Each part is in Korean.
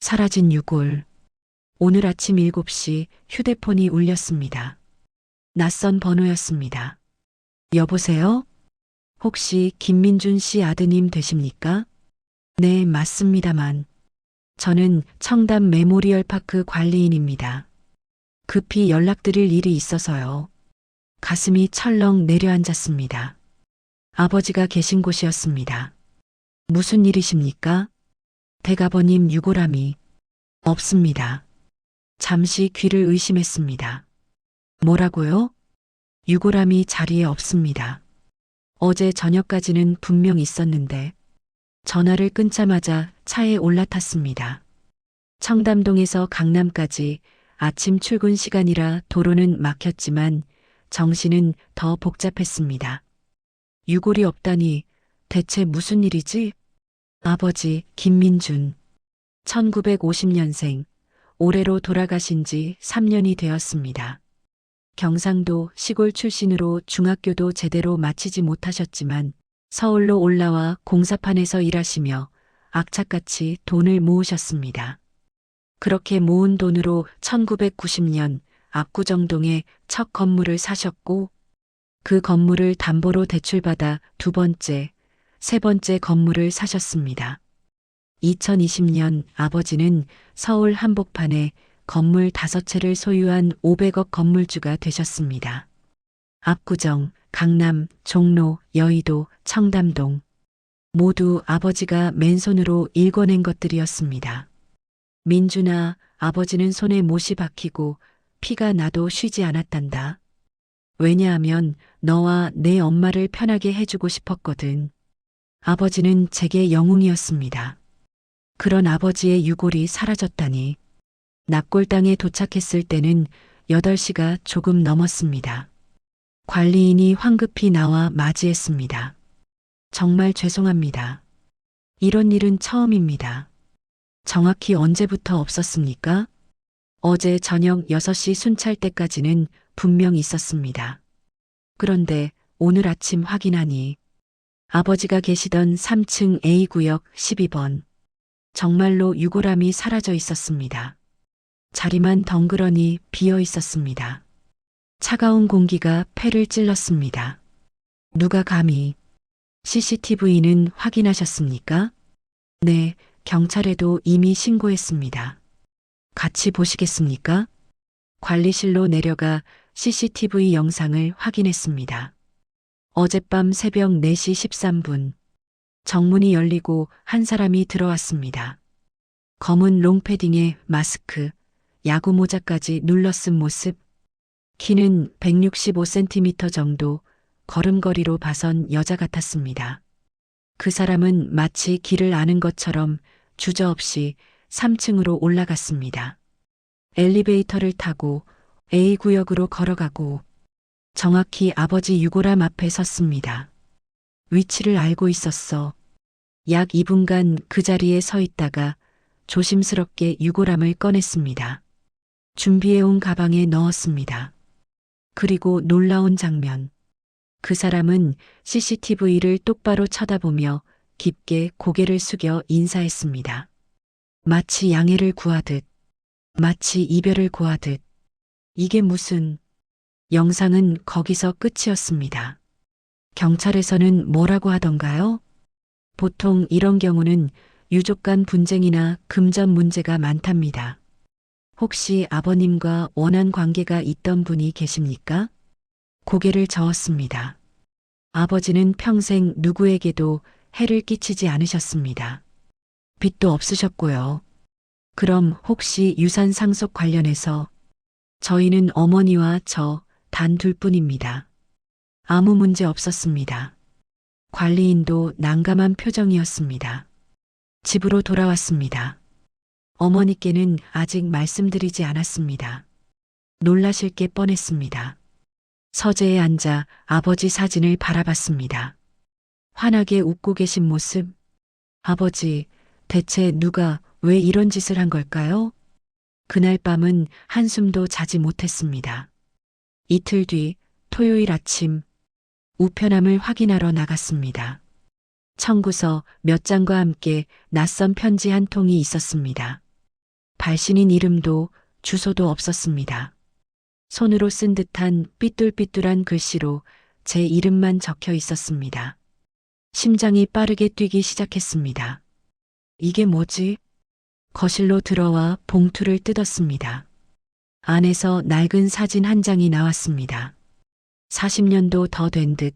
사라진 유골. 오늘 아침 7시 휴대폰이 울렸습니다. 낯선 번호였습니다. 여보세요? 혹시 김민준 씨 아드님 되십니까? 네, 맞습니다만. 저는 청담 메모리얼 파크 관리인입니다. 급히 연락드릴 일이 있어서요. 가슴이 철렁 내려앉았습니다. 아버지가 계신 곳이었습니다. 무슨 일이십니까? 대가버님 유골함이 없습니다. 잠시 귀를 의심했습니다. 뭐라고요? 유골함이 자리에 없습니다. 어제 저녁까지는 분명 있었는데 전화를 끊자마자 차에 올라탔습니다. 청담동에서 강남까지 아침 출근 시간이라 도로는 막혔지만 정신은 더 복잡했습니다. 유골이 없다니 대체 무슨 일이지? 아버지 김민준, 1950년생, 올해로 돌아가신 지 3년이 되었습니다. 경상도 시골 출신으로 중학교도 제대로 마치지 못하셨지만 서울로 올라와 공사판에서 일하시며 악착같이 돈을 모으셨습니다. 그렇게 모은 돈으로 1990년 압구정동에 첫 건물을 사셨고 그 건물을 담보로 대출받아 두 번째, 세 번째 건물을 사셨습니다. 2020년 아버지는 서울 한복판에 건물 5채를 소유한 500억 건물주가 되셨습니다. 압구정, 강남, 종로, 여의도, 청담동 모두 아버지가 맨손으로 일궈낸 것들이었습니다. 민준아, 아버지는 손에 못이 박히고 피가 나도 쉬지 않았단다. 왜냐하면 너와 내 엄마를 편하게 해주고 싶었거든. 아버지는 제게 영웅이었습니다. 그런 아버지의 유골이 사라졌다니. 납골당에 도착했을 때는 8시가 조금 넘었습니다. 관리인이 황급히 나와 맞이했습니다. 정말 죄송합니다. 이런 일은 처음입니다. 정확히 언제부터 없었습니까? 어제 저녁 6시 순찰 때까지는 분명 있었습니다. 그런데 오늘 아침 확인하니 아버지가 계시던 3층 A구역 12번. 정말로 유골함이 사라져 있었습니다. 자리만 덩그러니 비어 있었습니다. 차가운 공기가 폐를 찔렀습니다. 누가 감히? CCTV는 확인하셨습니까? 네, 경찰에도 이미 신고했습니다. 같이 보시겠습니까? 관리실로 내려가 CCTV 영상을 확인했습니다. 어젯밤 새벽 4시 13분, 정문이 열리고 한 사람이 들어왔습니다. 검은 롱패딩에 마스크, 야구 모자까지 눌러쓴 모습, 키는 165cm 정도, 걸음걸이로 봐선 여자 같았습니다. 그 사람은 마치 길을 아는 것처럼 주저없이 3층으로 올라갔습니다. 엘리베이터를 타고 A구역으로 걸어가고 정확히 아버지 유골함 앞에 섰습니다. 위치를 알고 있었어. 약 2분간 그 자리에 서 있다가 조심스럽게 유골함을 꺼냈습니다. 준비해온 가방에 넣었습니다. 그리고 놀라운 장면. 그 사람은 CCTV를 똑바로 쳐다보며 깊게 고개를 숙여 인사했습니다. 마치 양해를 구하듯, 마치 이별을 고하듯. 이게 무슨... 영상은 거기서 끝이었습니다. 경찰에서는 뭐라고 하던가요? 보통 이런 경우는 유족 간 분쟁이나 금전 문제가 많답니다. 혹시 아버님과 원한 관계가 있던 분이 계십니까? 고개를 저었습니다. 아버지는 평생 누구에게도 해를 끼치지 않으셨습니다. 빚도 없으셨고요. 그럼 혹시 유산 상속 관련해서 저희는 어머니와 저 단 둘뿐입니다. 아무 문제 없었습니다. 관리인도 난감한 표정이었습니다. 집으로 돌아왔습니다. 어머니께는 아직 말씀드리지 않았습니다. 놀라실 게 뻔했습니다. 서재에 앉아 아버지 사진을 바라봤습니다. 환하게 웃고 계신 모습. 아버지, 대체 누가 왜 이런 짓을 한 걸까요? 그날 밤은 한숨도 자지 못했습니다. 이틀 뒤 토요일 아침 우편함을 확인하러 나갔습니다. 청구서 몇 장과 함께 낯선 편지 한 통이 있었습니다. 발신인 이름도 주소도 없었습니다. 손으로 쓴 듯한 삐뚤삐뚤한 글씨로 제 이름만 적혀 있었습니다. 심장이 빠르게 뛰기 시작했습니다. 이게 뭐지? 거실로 들어와 봉투를 뜯었습니다. 안에서 낡은 사진 한 장이 나왔습니다. 40년도 더 된 듯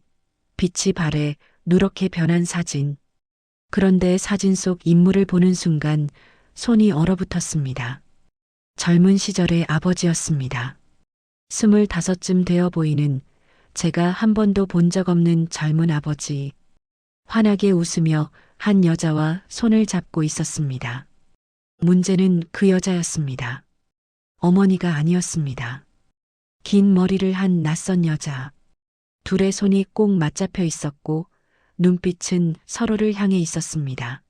빛이 발해 누렇게 변한 사진. 그런데 사진 속 인물을 보는 순간 손이 얼어붙었습니다. 젊은 시절의 아버지였습니다. 25쯤 되어 보이는 제가 한 번도 본 적 없는 젊은 아버지. 환하게 웃으며 한 여자와 손을 잡고 있었습니다. 문제는 그 여자였습니다. 어머니가 아니었습니다. 긴 머리를 한 낯선 여자. 둘의 손이 꼭 맞잡혀 있었고 눈빛은 서로를 향해 있었습니다.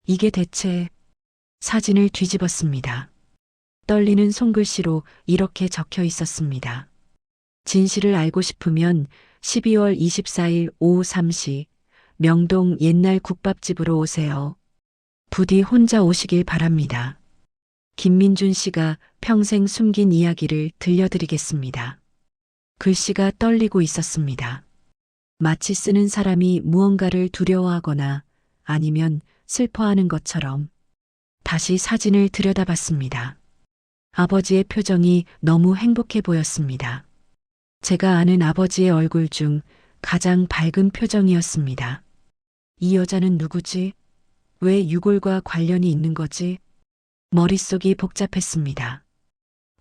이게 대체... 사진을 뒤집었습니다. 떨리는 손글씨로 이렇게 적혀 있었습니다. 진실을 알고 싶으면 12월 24일 오후 3시 명동 옛날 국밥집으로 오세요. 부디 혼자 오시길 바랍니다. 김민준 씨가 평생 숨긴 이야기를 들려드리겠습니다. 글씨가 떨리고 있었습니다. 마치 쓰는 사람이 무언가를 두려워하거나 아니면 슬퍼하는 것처럼. 다시 사진을 들여다봤습니다. 아버지의 표정이 너무 행복해 보였습니다. 제가 아는 아버지의 얼굴 중 가장 밝은 표정이었습니다. 이 여자는 누구지? 왜 유골과 관련이 있는 거지? 머릿속이 복잡했습니다.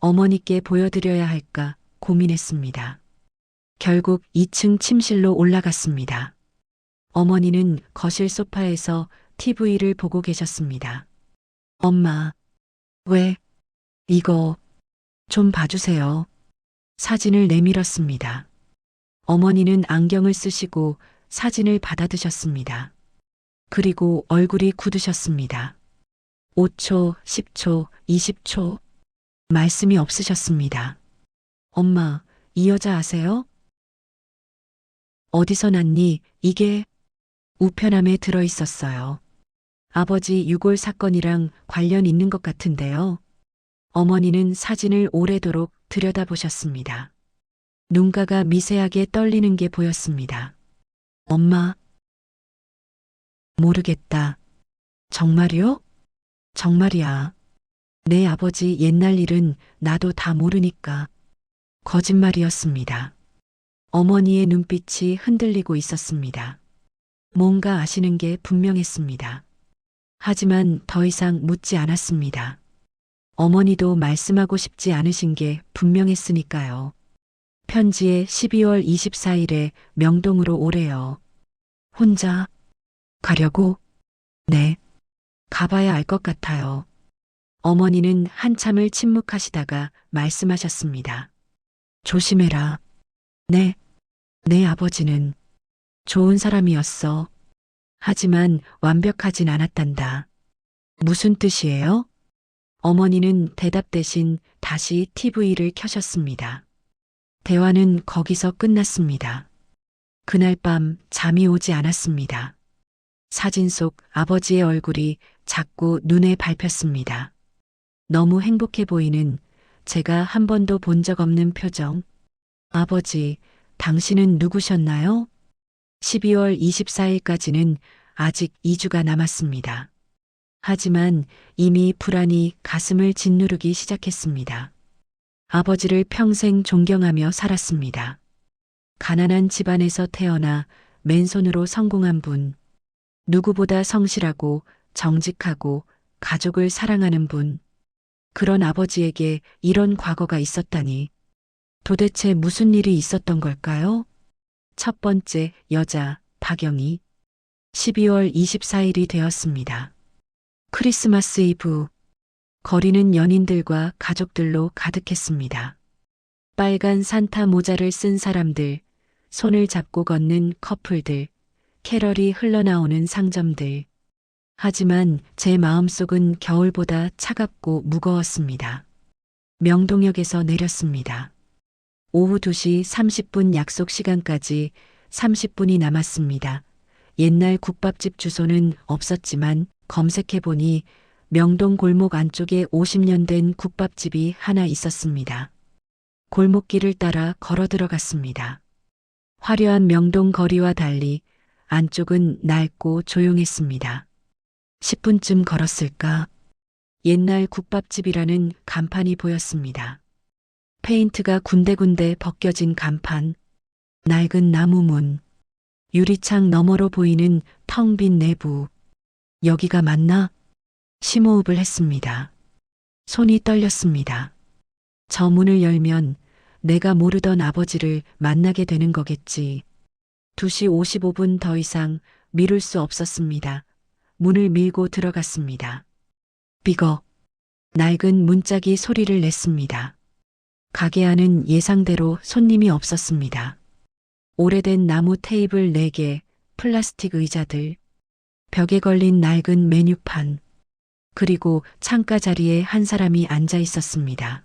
어머니께 보여드려야 할까 고민했습니다. 결국 2층 침실로 올라갔습니다. 어머니는 거실 소파에서 TV를 보고 계셨습니다. 엄마, 왜? 이거 좀 봐주세요. 사진을 내밀었습니다. 어머니는 안경을 쓰시고 사진을 받아드셨습니다. 그리고 얼굴이 굳으셨습니다. 5초, 10초, 20초. 말씀이 없으셨습니다. 엄마, 이 여자 아세요? 어디서 났니? 이게 우편함에 들어있었어요. 아버지 유골 사건이랑 관련 있는 것 같은데요. 어머니는 사진을 오래도록 들여다보셨습니다. 눈가가 미세하게 떨리는 게 보였습니다. 엄마, 모르겠다. 정말이요? 정말이야. 내 아버지 옛날 일은 나도 다 모르니까. 거짓말이었습니다. 어머니의 눈빛이 흔들리고 있었습니다. 뭔가 아시는 게 분명했습니다. 하지만 더 이상 묻지 않았습니다. 어머니도 말씀하고 싶지 않으신 게 분명했으니까요. 편지에 12월 24일에 명동으로 오래요. 혼자 가려고? 네. 가봐야 알 것 같아요. 어머니는 한참을 침묵하시다가 말씀하셨습니다. 조심해라. 네. 내 아버지는 좋은 사람이었어. 하지만 완벽하진 않았단다. 무슨 뜻이에요? 어머니는 대답 대신 다시 TV를 켜셨습니다. 대화는 거기서 끝났습니다. 그날 밤 잠이 오지 않았습니다. 사진 속 아버지의 얼굴이 자꾸 눈에 밟혔습니다. 너무 행복해 보이는 제가 한 번도 본 적 없는 표정. 아버지, 당신은 누구셨나요? 12월 24일까지는 아직 2주가 남았습니다. 하지만 이미 불안이 가슴을 짓누르기 시작했습니다. 아버지를 평생 존경하며 살았습니다. 가난한 집안에서 태어나 맨손으로 성공한 분. 누구보다 성실하고 정직하고 가족을 사랑하는 분. 그런 아버지에게 이런 과거가 있었다니. 도대체 무슨 일이 있었던 걸까요? 첫 번째 여자, 박영희. 12월 24일이 되었습니다. 크리스마스 이브. 거리는 연인들과 가족들로 가득했습니다. 빨간 산타 모자를 쓴 사람들, 손을 잡고 걷는 커플들, 캐럴이 흘러나오는 상점들. 하지만 제 마음속은 겨울보다 차갑고 무거웠습니다. 명동역에서 내렸습니다. 오후 2시 30분 약속 시간까지 30분이 남았습니다. 옛날 국밥집 주소는 없었지만 검색해보니 명동 골목 안쪽에 50년 된 국밥집이 하나 있었습니다. 골목길을 따라 걸어 들어갔습니다. 화려한 명동 거리와 달리 안쪽은 낡고 조용했습니다. 10분쯤 걸었을까? 옛날 국밥집이라는 간판이 보였습니다. 페인트가 군데군데 벗겨진 간판, 낡은 나무 문, 유리창 너머로 보이는 텅 빈 내부. 여기가 맞나? 심호흡을 했습니다. 손이 떨렸습니다. 저 문을 열면 내가 모르던 아버지를 만나게 되는 거겠지. 2시 55분 더 이상 미룰 수 없었습니다. 문을 밀고 들어갔습니다. 삐걱. 낡은 문짝이 소리를 냈습니다. 가게 안은 예상대로 손님이 없었습니다. 오래된 나무 테이블 4개, 플라스틱 의자들, 벽에 걸린 낡은 메뉴판, 그리고 창가 자리에 한 사람이 앉아 있었습니다.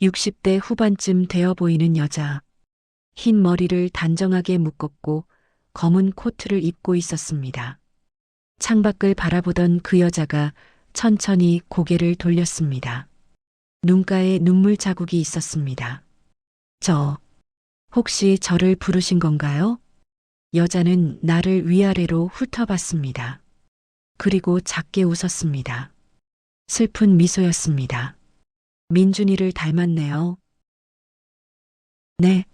60대 후반쯤 되어 보이는 여자. 흰 머리를 단정하게 묶었고 검은 코트를 입고 있었습니다. 창밖을 바라보던 그 여자가 천천히 고개를 돌렸습니다. 눈가에 눈물 자국이 있었습니다. 혹시 저를 부르신 건가요? 여자는 나를 위아래로 훑어봤습니다. 그리고 작게 웃었습니다. 슬픈 미소였습니다. 민준이를 닮았네요. 네,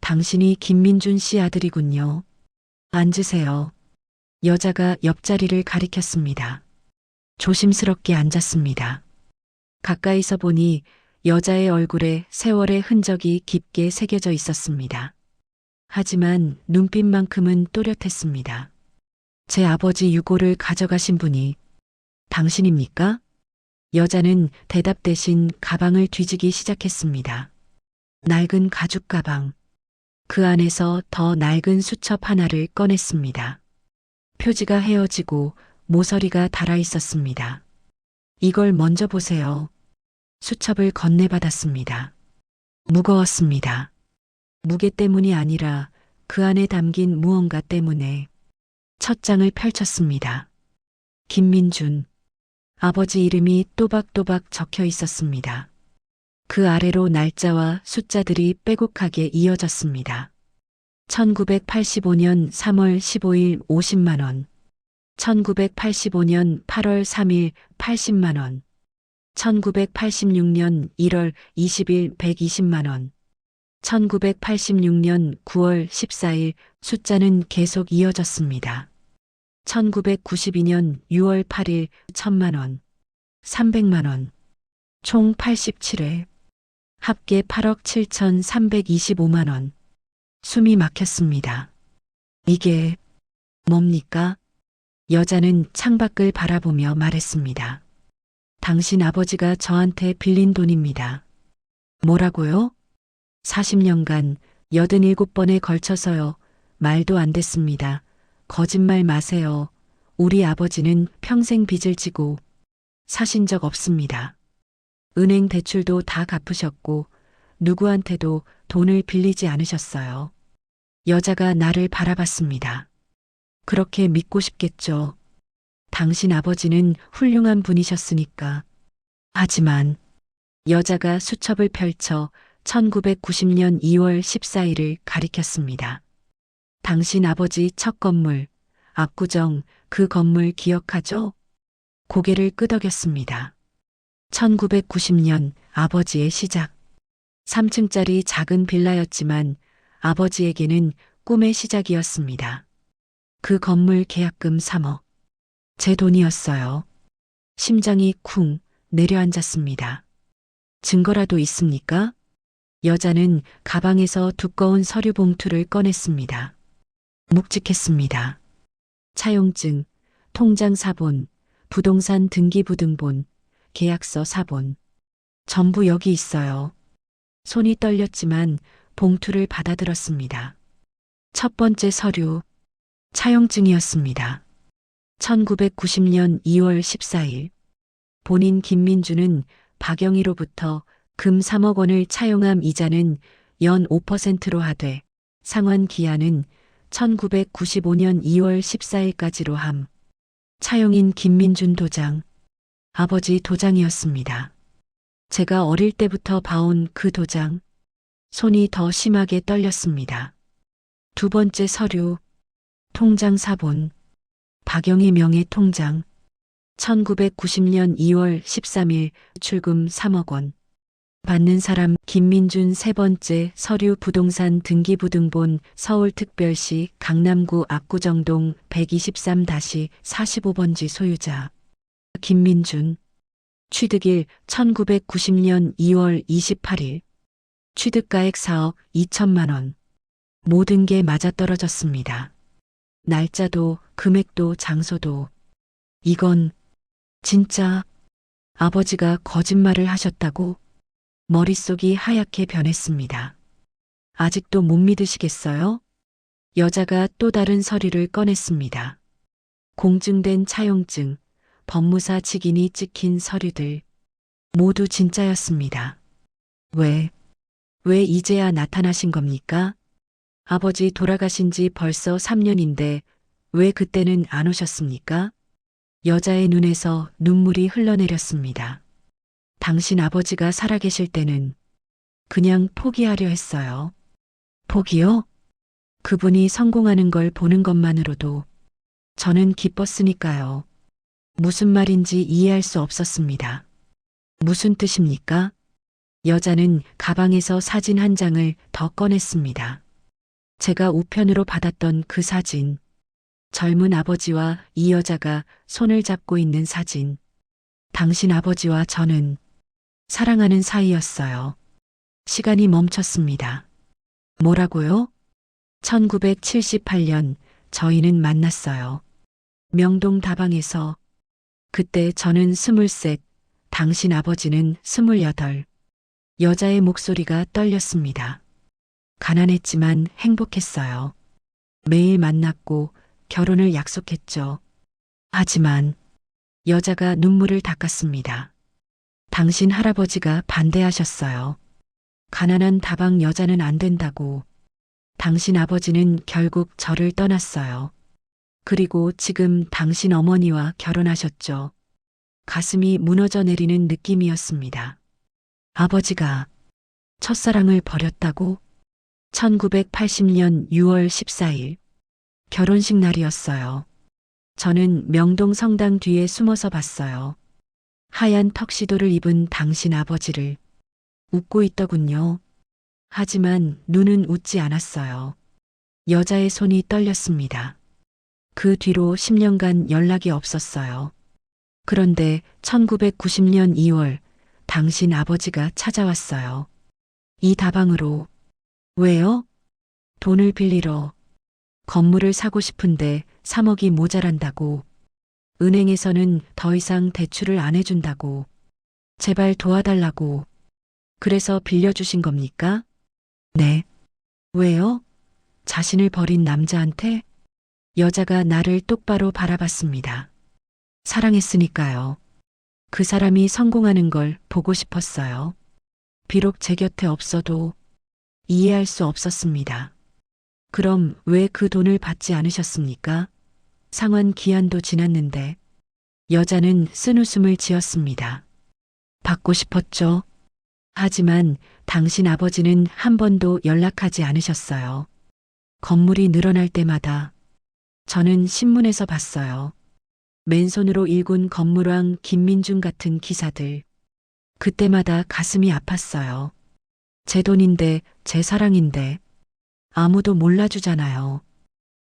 당신이 김민준 씨 아들이군요. 앉으세요. 여자가 옆자리를 가리켰습니다. 조심스럽게 앉았습니다. 가까이서 보니 여자의 얼굴에 세월의 흔적이 깊게 새겨져 있었습니다. 하지만 눈빛만큼은 또렷했습니다. 제 아버지 유고를 가져가신 분이 당신입니까? 여자는 대답 대신 가방을 뒤지기 시작했습니다. 낡은 가죽 가방. 그 안에서 더 낡은 수첩 하나를 꺼냈습니다. 표지가 헤어지고 모서리가 달아 있었습니다. 이걸 먼저 보세요. 수첩을 건네받았습니다. 무거웠습니다. 무게 때문이 아니라 그 안에 담긴 무언가 때문에. 첫 장을 펼쳤습니다. 김민준. 아버지 이름이 또박또박 적혀 있었습니다. 그 아래로 날짜와 숫자들이 빼곡하게 이어졌습니다. 1985년 3월 15일 50만 원. 1985년 8월 3일 80만 원. 1986년 1월 20일 120만 원. 1986년 9월 14일 숫자는 계속 이어졌습니다. 1992년 6월 8일 1000만 원. 300만 원. 총 87회. 합계 8억 7,325만 원. 숨이 막혔습니다. 이게 뭡니까? 여자는 창밖을 바라보며 말했습니다. 당신 아버지가 저한테 빌린 돈입니다. 뭐라고요? 40년간 87번에 걸쳐서요. 말도 안 됐습니다. 거짓말 마세요. 우리 아버지는 평생 빚을 지고 사신 적 없습니다. 은행 대출도 다 갚으셨고 누구한테도 돈을 빌리지 않으셨어요. 여자가 나를 바라봤습니다. 그렇게 믿고 싶겠죠. 당신 아버지는 훌륭한 분이셨으니까. 하지만 여자가 수첩을 펼쳐 1990년 2월 14일을 가리켰습니다. 당신 아버지 첫 건물, 압구정, 그 건물 기억하죠? 고개를 끄덕였습니다. 1990년 아버지의 시작. 3층짜리 작은 빌라였지만 아버지에게는 꿈의 시작이었습니다. 그 건물 계약금 3억. 제 돈이었어요. 심장이 쿵 내려앉았습니다. 증거라도 있습니까? 여자는 가방에서 두꺼운 서류 봉투를 꺼냈습니다. 묵직했습니다. 차용증, 통장 사본, 부동산 등기부등본, 계약서 사본. 전부 여기 있어요. 손이 떨렸지만 봉투를 받아들었습니다. 첫 번째 서류, 차용증이었습니다. 1990년 2월 14일. 본인 김민주는 박영희로부터 금 3억 원을 차용함. 이자는 연 5%로 하되 상환 기한은 1995년 2월 14일까지로 함. 차용인 김민준 도장. 아버지 도장이었습니다. 제가 어릴 때부터 봐온 그 도장, 손이 더 심하게 떨렸습니다. 두 번째 서류, 통장 사본, 박영희 명의 통장, 1990년 2월 13일 출금 3억 원. 받는 사람 김민준. 세 번째 서류, 부동산 등기부등본 서울특별시 강남구 압구정동 123-45번지 소유자 김민준. 취득일 1990년 2월 28일. 취득가액 4억 2천만 원. 모든 게 맞아떨어졌습니다. 날짜도, 금액도, 장소도. 이건 진짜 아버지가 거짓말을 하셨다고? 머릿속이 하얗게 변했습니다. 아직도 못 믿으시겠어요? 여자가 또 다른 서류를 꺼냈습니다. 공증된 차용증, 법무사 직인이 찍힌 서류들. 모두 진짜였습니다. 왜 이제야 나타나신 겁니까? 아버지 돌아가신 지 벌써 3년인데 왜 그때는 안 오셨습니까? 여자의 눈에서 눈물이 흘러내렸습니다. 당신 아버지가 살아계실 때는 그냥 포기하려 했어요. 포기요? 그분이 성공하는 걸 보는 것만으로도 저는 기뻤으니까요. 무슨 말인지 이해할 수 없었습니다. 무슨 뜻입니까? 여자는 가방에서 사진 한 장을 더 꺼냈습니다. 제가 우편으로 받았던 그 사진. 젊은 아버지와 이 여자가 손을 잡고 있는 사진. 당신 아버지와 저는 사랑하는 사이였어요. 시간이 멈췄습니다. 뭐라고요? 1978년 저희는 만났어요. 명동 다방에서. 그때 저는 23, 당신 아버지는 28. 여자의 목소리가 떨렸습니다. 가난했지만 행복했어요. 매일 만났고 결혼을 약속했죠. 하지만 여자가 눈물을 닦았습니다. 당신 할아버지가 반대하셨어요. 가난한 다방 여자는 안 된다고. 당신 아버지는 결국 저를 떠났어요. 그리고 지금 당신 어머니와 결혼하셨죠. 가슴이 무너져 내리는 느낌이었습니다. 아버지가 첫사랑을 버렸다고? 1980년 6월 14일 결혼식 날이었어요. 저는 명동 성당 뒤에 숨어서 봤어요. 하얀 턱시도를 입은 당신 아버지를. 웃고 있더군요. 하지만 눈은 웃지 않았어요. 여자의 손이 떨렸습니다. 그 뒤로 10년간 연락이 없었어요. 그런데 1990년 2월 당신 아버지가 찾아왔어요. 이 다방으로. 왜요? 돈을 빌리러. 건물을 사고 싶은데 3억이 모자란다고. 은행에서는 더 이상 대출을 안 해준다고. 제발 도와달라고. 그래서 빌려주신 겁니까? 네. 왜요? 자신을 버린 남자한테? 여자가 나를 똑바로 바라봤습니다. 사랑했으니까요. 그 사람이 성공하는 걸 보고 싶었어요. 비록 제 곁에 없어도 이해할 수 없었습니다. 그럼 왜 그 돈을 받지 않으셨습니까? 상환 기한도 지났는데. 여자는 쓴웃음을 지었습니다. 받고 싶었죠. 하지만 당신 아버지는 한 번도 연락하지 않으셨어요. 건물이 늘어날 때마다 저는 신문에서 봤어요. 맨손으로 일군 건물왕 김민준 같은 기사들. 그때마다 가슴이 아팠어요. 제 돈인데, 제 사랑인데 아무도 몰라주잖아요.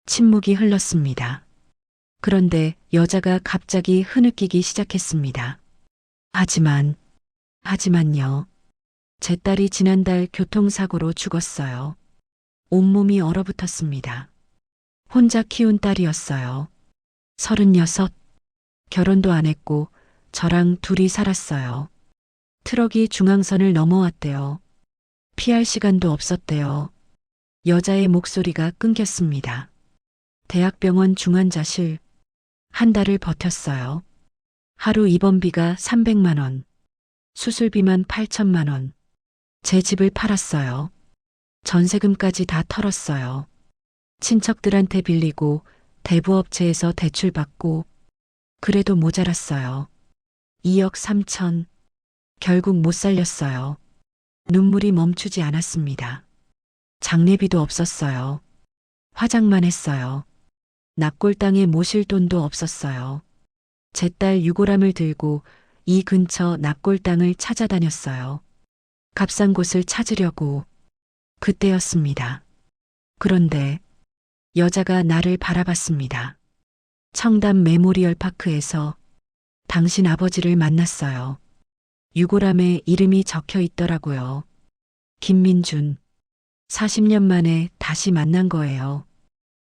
침묵이 흘렀습니다. 그런데 여자가 갑자기 흐느끼기 시작했습니다. 하지만요. 제 딸이 지난달 교통사고로 죽었어요. 온몸이 얼어붙었습니다. 혼자 키운 딸이었어요. 36. 결혼도 안 했고 저랑 둘이 살았어요. 트럭이 중앙선을 넘어왔대요. 피할 시간도 없었대요. 여자의 목소리가 끊겼습니다. 대학병원 중환자실. 한 달을 버텼어요. 하루 입원비가 300만 원. 수술비만 8천만 원. 제 집을 팔았어요. 전세금까지 다 털었어요. 친척들한테 빌리고 대부업체에서 대출받고. 그래도 모자랐어요. 2억 3천. 결국 못 살렸어요. 눈물이 멈추지 않았습니다. 장례비도 없었어요. 화장만 했어요. 납골당에 모실 돈도 없었어요. 제 딸 유골함을 들고 이 근처 납골당을 찾아다녔어요. 값싼 곳을 찾으려고. 그때였습니다. 그런데 여자가 나를 바라봤습니다. 청담 메모리얼 파크에서 당신 아버지를 만났어요. 유골함에 이름이 적혀 있더라고요. 김민준. 40년 만에 다시 만난 거예요.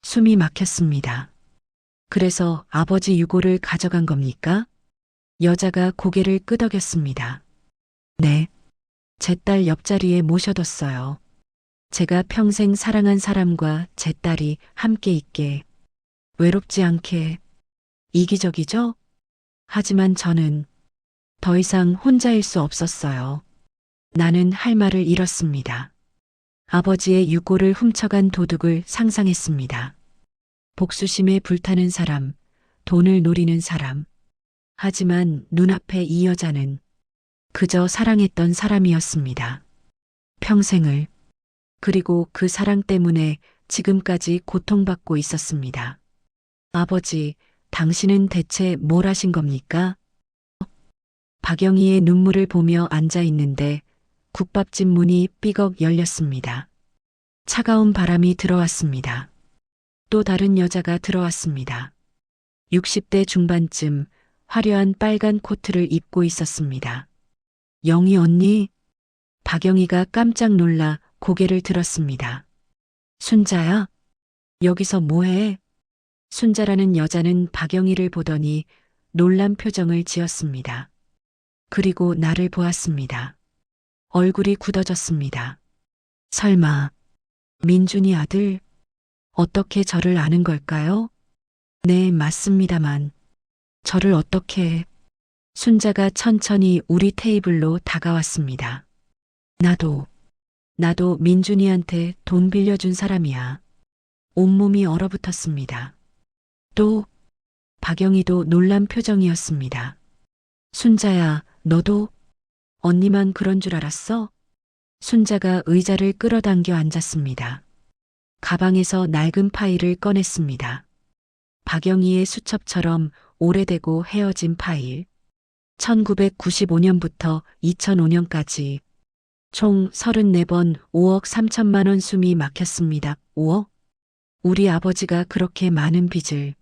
숨이 막혔습니다. 그래서 아버지 유골을 가져간 겁니까? 여자가 고개를 끄덕였습니다. 네. 제 딸 옆자리에 모셔뒀어요. 제가 평생 사랑한 사람과 제 딸이 함께 있게, 외롭지 않게. 이기적이죠? 하지만 저는 더 이상 혼자일 수 없었어요. 나는 할 말을 잃었습니다. 아버지의 유골을 훔쳐간 도둑을 상상했습니다. 복수심에 불타는 사람, 돈을 노리는 사람. 하지만 눈앞에 이 여자는 그저 사랑했던 사람이었습니다. 평생을. 그리고 그 사랑 때문에 지금까지 고통받고 있었습니다. 아버지, 당신은 대체 뭘 하신 겁니까? 박영희의 눈물을 보며 앉아 있는데 국밥집 문이 삐걱 열렸습니다. 차가운 바람이 들어왔습니다. 또 다른 여자가 들어왔습니다. 60대 중반쯤 화려한 빨간 코트를 입고 있었습니다. 영희 언니? 박영희가 깜짝 놀라 고개를 들었습니다. 순자야? 여기서 뭐해? 순자라는 여자는 박영희를 보더니 놀란 표정을 지었습니다. 그리고 나를 보았습니다. 얼굴이 굳어졌습니다. 설마 민준이 아들? 어떻게 저를 아는 걸까요? 네, 맞습니다만 저를 어떻게... 순자가 천천히 우리 테이블로 다가왔습니다. 나도 민준이한테 돈 빌려준 사람이야. 온몸이 얼어붙었습니다. 또 박영희도 놀란 표정이었습니다. 순자야, 너도? 언니만 그런 줄 알았어? 순자가 의자를 끌어당겨 앉았습니다. 가방에서 낡은 파일을 꺼냈습니다. 박영희의 수첩처럼 오래되고 헤어진 파일. 1995년부터 2005년까지 총 34번 5억 3천만 원 숨이 막혔습니다. 5억? 우리 아버지가 그렇게 많은 빚을.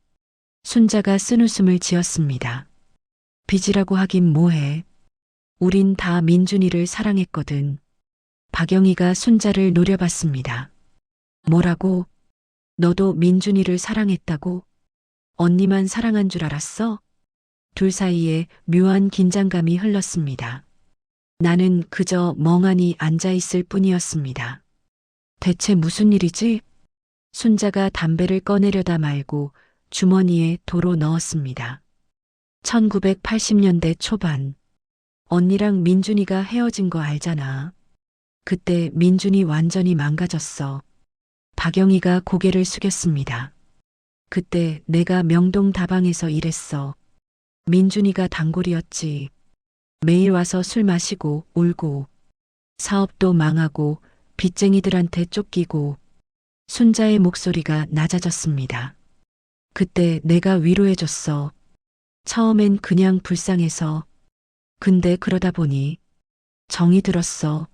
순자가 쓴웃음을 지었습니다. 빚이라고 하긴 뭐해. 우린 다 민준이를 사랑했거든. 박영희가 순자를 노려봤습니다. 뭐라고? 너도 민준이를 사랑했다고? 언니만 사랑한 줄 알았어? 둘 사이에 묘한 긴장감이 흘렀습니다. 나는 그저 멍하니 앉아있을 뿐이었습니다. 대체 무슨 일이지? 순자가 담배를 꺼내려다 말고 주머니에 도로 넣었습니다. 1980년대 초반. 언니랑 민준이가 헤어진 거 알잖아. 그때 민준이 완전히 망가졌어. 박영희가 고개를 숙였습니다. 그때 내가 명동 다방에서 일했어. 민준이가 단골이었지. 매일 와서 술 마시고 울고 사업도 망하고 빚쟁이들한테 쫓기고. 순자의 목소리가 낮아졌습니다. 그때 내가 위로해줬어. 처음엔 그냥 불쌍해서. 근데 그러다 보니 정이 들었어.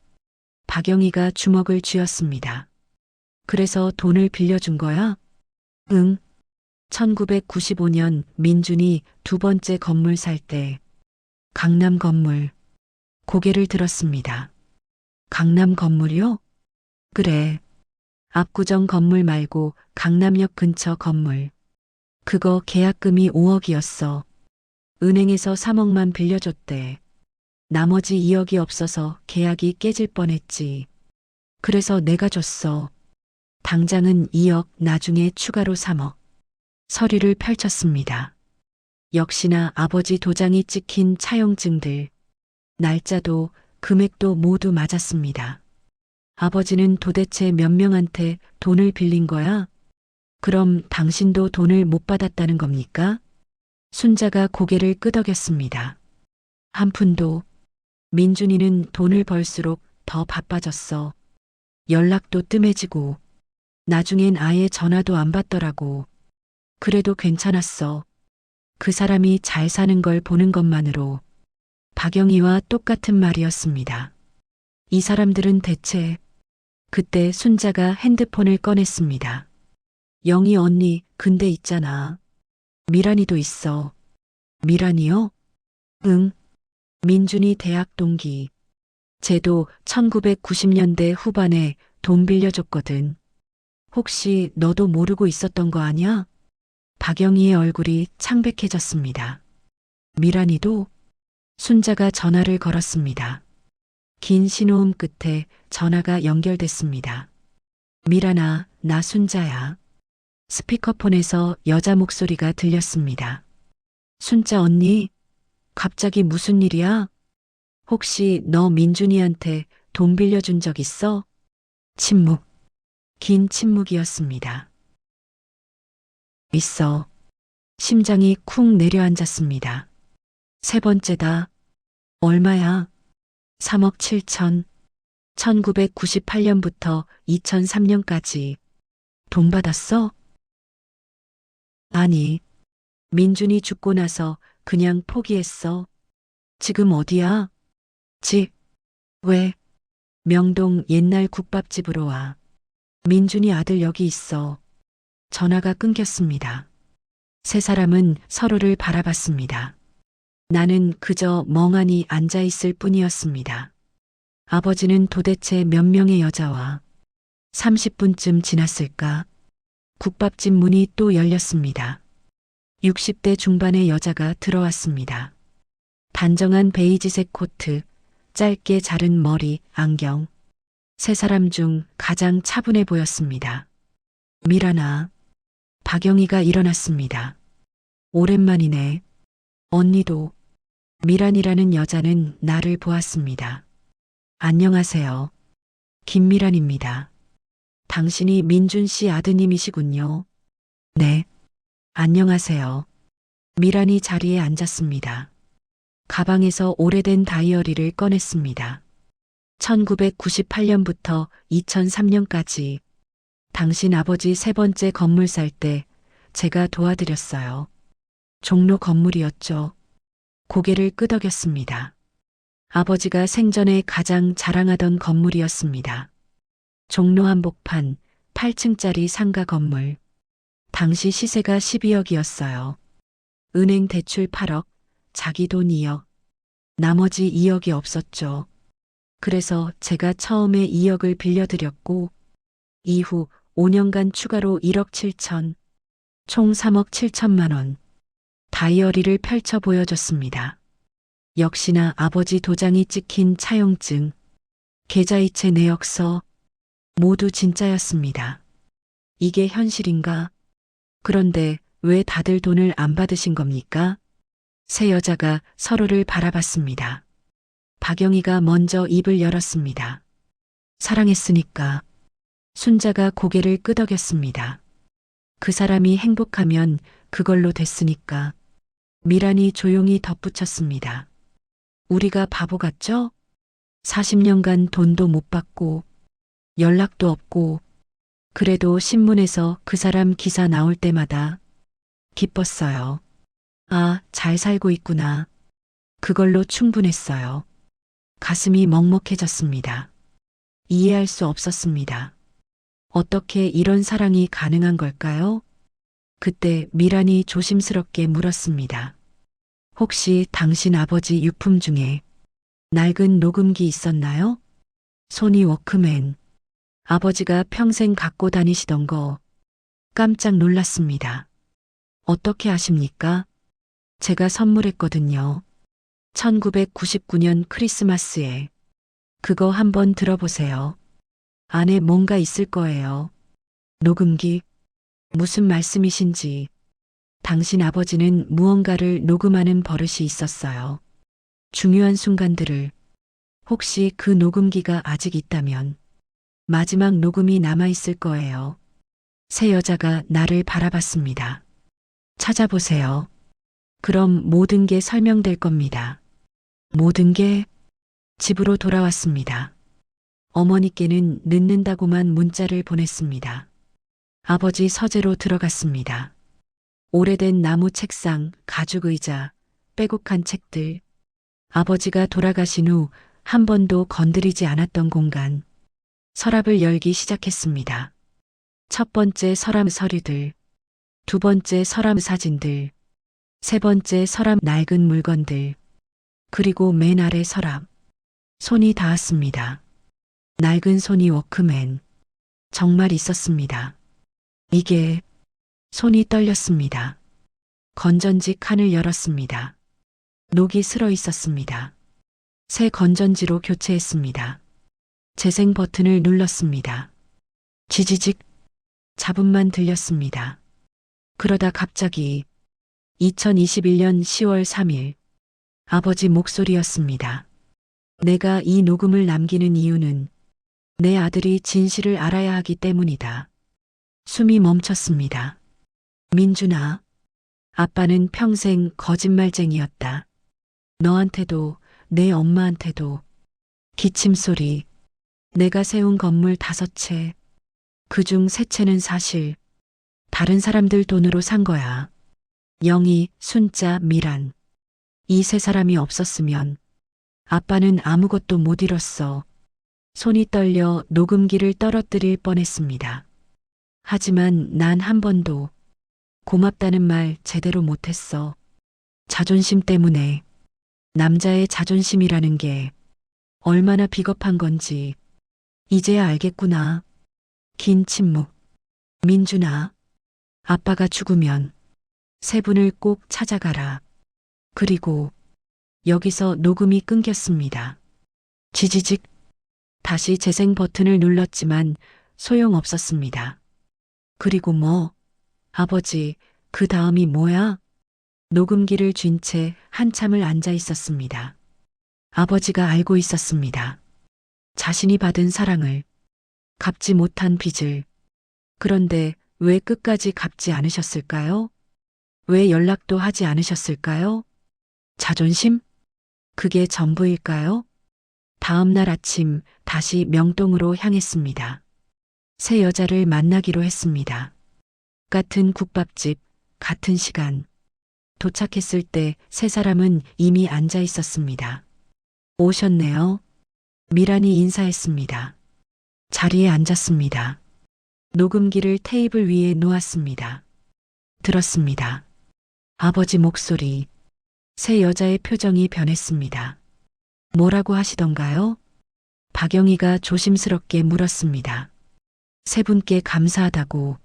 박영희가 주먹을 쥐었습니다. 그래서 돈을 빌려준 거야? 응. 1995년 민준이 두 번째 건물 살 때. 강남 건물. 고개를 들었습니다. 강남 건물이요? 그래. 압구정 건물 말고 강남역 근처 건물. 그거 계약금이 5억이었어. 은행에서 3억만 빌려줬대. 나머지 2억이 없어서 계약이 깨질 뻔했지. 그래서 내가 줬어. 당장은 2억, 나중에 추가로 3억. 서류를 펼쳤습니다. 역시나 아버지 도장이 찍힌 차용증들. 날짜도 금액도 모두 맞았습니다. 아버지는 도대체 몇 명한테 돈을 빌린 거야? 그럼 당신도 돈을 못 받았다는 겁니까? 순자가 고개를 끄덕였습니다. 한 푼도. 민준이는 돈을 벌수록 더 바빠졌어. 연락도 뜸해지고, 나중엔 아예 전화도 안 받더라고. 그래도 괜찮았어. 그 사람이 잘 사는 걸 보는 것만으로. 박영희와 똑같은 말이었습니다. 이 사람들은 대체. 그때 순자가 핸드폰을 꺼냈습니다. 영희 언니, 근데 있잖아. 미란이도 있어. 미란이요? 응. 민준이 대학 동기. 쟤도 1990년대 후반에 돈 빌려줬거든. 혹시 너도 모르고 있었던 거 아니야? 박영희의 얼굴이 창백해졌습니다. 미란이도? 순자가 전화를 걸었습니다. 긴 신호음 끝에 전화가 연결됐습니다. 미란아, 나 순자야. 스피커폰에서 여자 목소리가 들렸습니다. 순자 언니, 갑자기 무슨 일이야? 혹시 너 민준이한테 돈 빌려준 적 있어? 침묵. 긴 침묵이었습니다. 있어. 심장이 쿵 내려앉았습니다. 세 번째다. 얼마야? 3억 7천. 1998년부터 2003년까지. 돈 받았어? 아니. 민준이 죽고 나서 그냥 포기했어. 지금 어디야? 집. 왜? 명동 옛날 국밥집으로 와. 민준이 아들 여기 있어. 전화가 끊겼습니다. 세 사람은 서로를 바라봤습니다. 나는 그저 멍하니 앉아 있을 뿐이었습니다. 아버지는 도대체 몇 명의 여자와 30분쯤 지났을까? 국밥집 문이 또 열렸습니다. 60대 중반의 여자가 들어왔습니다. 단정한 베이지색 코트, 짧게 자른 머리, 안경. 세 사람 중 가장 차분해 보였습니다. 미란아. 박영희가 일어났습니다. 오랜만이네. 언니도. 미란이라는 여자는 나를 보았습니다. 안녕하세요. 김미란입니다. 당신이 민준 씨 아드님이시군요. 네. 안녕하세요. 미란이 자리에 앉았습니다. 가방에서 오래된 다이어리를 꺼냈습니다. 1998년부터 2003년까지 당신 아버지 세 번째 건물 살 때 제가 도와드렸어요. 종로 건물이었죠. 고개를 끄덕였습니다. 아버지가 생전에 가장 자랑하던 건물이었습니다. 종로 한복판 8층짜리 상가 건물. 당시 시세가 12억이었어요. 은행 대출 8억, 자기 돈 2억. 나머지 2억이 없었죠. 그래서 제가 처음에 2억을 빌려드렸고, 이후 5년간 추가로 1억 7천, 총 3억 7천만 원. 다이어리를 펼쳐 보여줬습니다. 역시나 아버지 도장이 찍힌 차용증, 계좌이체 내역서, 모두 진짜였습니다. 이게 현실인가? 그런데 왜 다들 돈을 안 받으신 겁니까? 세 여자가 서로를 바라봤습니다. 박영희가 먼저 입을 열었습니다. 사랑했으니까. 순자가 고개를 끄덕였습니다. 그 사람이 행복하면 그걸로 됐으니까. 미란이 조용히 덧붙였습니다. 우리가 바보 같죠? 40년간 돈도 못 받고 연락도 없고 그래도 신문에서 그 사람 기사 나올 때마다 기뻤어요. 아, 잘 살고 있구나. 그걸로 충분했어요. 가슴이 먹먹해졌습니다. 이해할 수 없었습니다. 어떻게 이런 사랑이 가능한 걸까요? 그때 미란이 조심스럽게 물었습니다. 혹시 당신 아버지 유품 중에 낡은 녹음기 있었나요? 소니 워크맨. 아버지가 평생 갖고 다니시던 거. 깜짝 놀랐습니다. 어떻게 아십니까? 제가 선물했거든요. 1999년 크리스마스에. 그거 한번 들어보세요. 안에 뭔가 있을 거예요. 녹음기? 무슨 말씀이신지. 당신 아버지는 무언가를 녹음하는 버릇이 있었어요. 중요한 순간들을. 혹시 그 녹음기가 아직 있다면 마지막 녹음이 남아있을 거예요. 세 여자가 나를 바라봤습니다. 찾아보세요. 그럼 모든 게 설명될 겁니다. 모든 게 집으로 돌아왔습니다. 어머니께는 늦는다고만 문자를 보냈습니다. 아버지 서재로 들어갔습니다. 오래된 나무 책상, 가죽 의자, 빼곡한 책들. 아버지가 돌아가신 후 한 번도 건드리지 않았던 공간. 서랍을 열기 시작했습니다. 첫 번째 서랍 서류들, 두 번째 서랍 사진들, 세 번째 서랍 낡은 물건들, 그리고 맨 아래 서랍. 손이 닿았습니다. 낡은 손이 워크맨. 정말 있었습니다. 이게 손이 떨렸습니다. 건전지 칸을 열었습니다. 녹이 슬어 있었습니다. 새 건전지로 교체했습니다. 재생 버튼을 눌렀습니다. 지지직 잡음만 들렸습니다. 그러다 갑자기 2021년 10월 3일 아버지 목소리였습니다. 내가 이 녹음을 남기는 이유는 내 아들이 진실을 알아야 하기 때문이다. 숨이 멈췄습니다. 민준아, 아빠는 평생 거짓말쟁이였다. 너한테도 내 엄마한테도. 기침 소리. 내가 세운 건물 5채. 그중 3채는 사실 다른 사람들 돈으로 산 거야. 영희, 순자, 미란. 이 3사람이 없었으면 아빠는 아무것도 못 이뤘어. 손이 떨려 녹음기를 떨어뜨릴 뻔했습니다. 하지만 난 한 번도 고맙다는 말 제대로 못했어. 자존심 때문에. 남자의 자존심이라는 게 얼마나 비겁한 건지 이제야 알겠구나. 긴 침묵. 민준아, 아빠가 죽으면 3분을 꼭 찾아가라. 그리고 여기서 녹음이 끊겼습니다. 지지직. 다시 재생 버튼을 눌렀지만 소용없었습니다. 그리고 뭐? 아버지, 그 다음이 뭐야? 녹음기를 쥔 채 한참을 앉아 있었습니다. 아버지가 알고 있었습니다. 자신이 받은 사랑을, 갚지 못한 빚을. 그런데 왜 끝까지 갚지 않으셨을까요? 왜 연락도 하지 않으셨을까요? 자존심? 그게 전부일까요? 다음 날 아침 다시 명동으로 향했습니다. 새 여자를 만나기로 했습니다. 같은 국밥집, 같은 시간. 도착했을 때 3사람은 이미 앉아 있었습니다. 오셨네요. 미란이 인사했습니다. 자리에 앉았습니다. 녹음기를 테이블 위에 놓았습니다. 들었습니다. 아버지 목소리. 새 여자의 표정이 변했습니다. 뭐라고 하시던가요? 박영희가 조심스럽게 물었습니다. 3분께 감사하다고.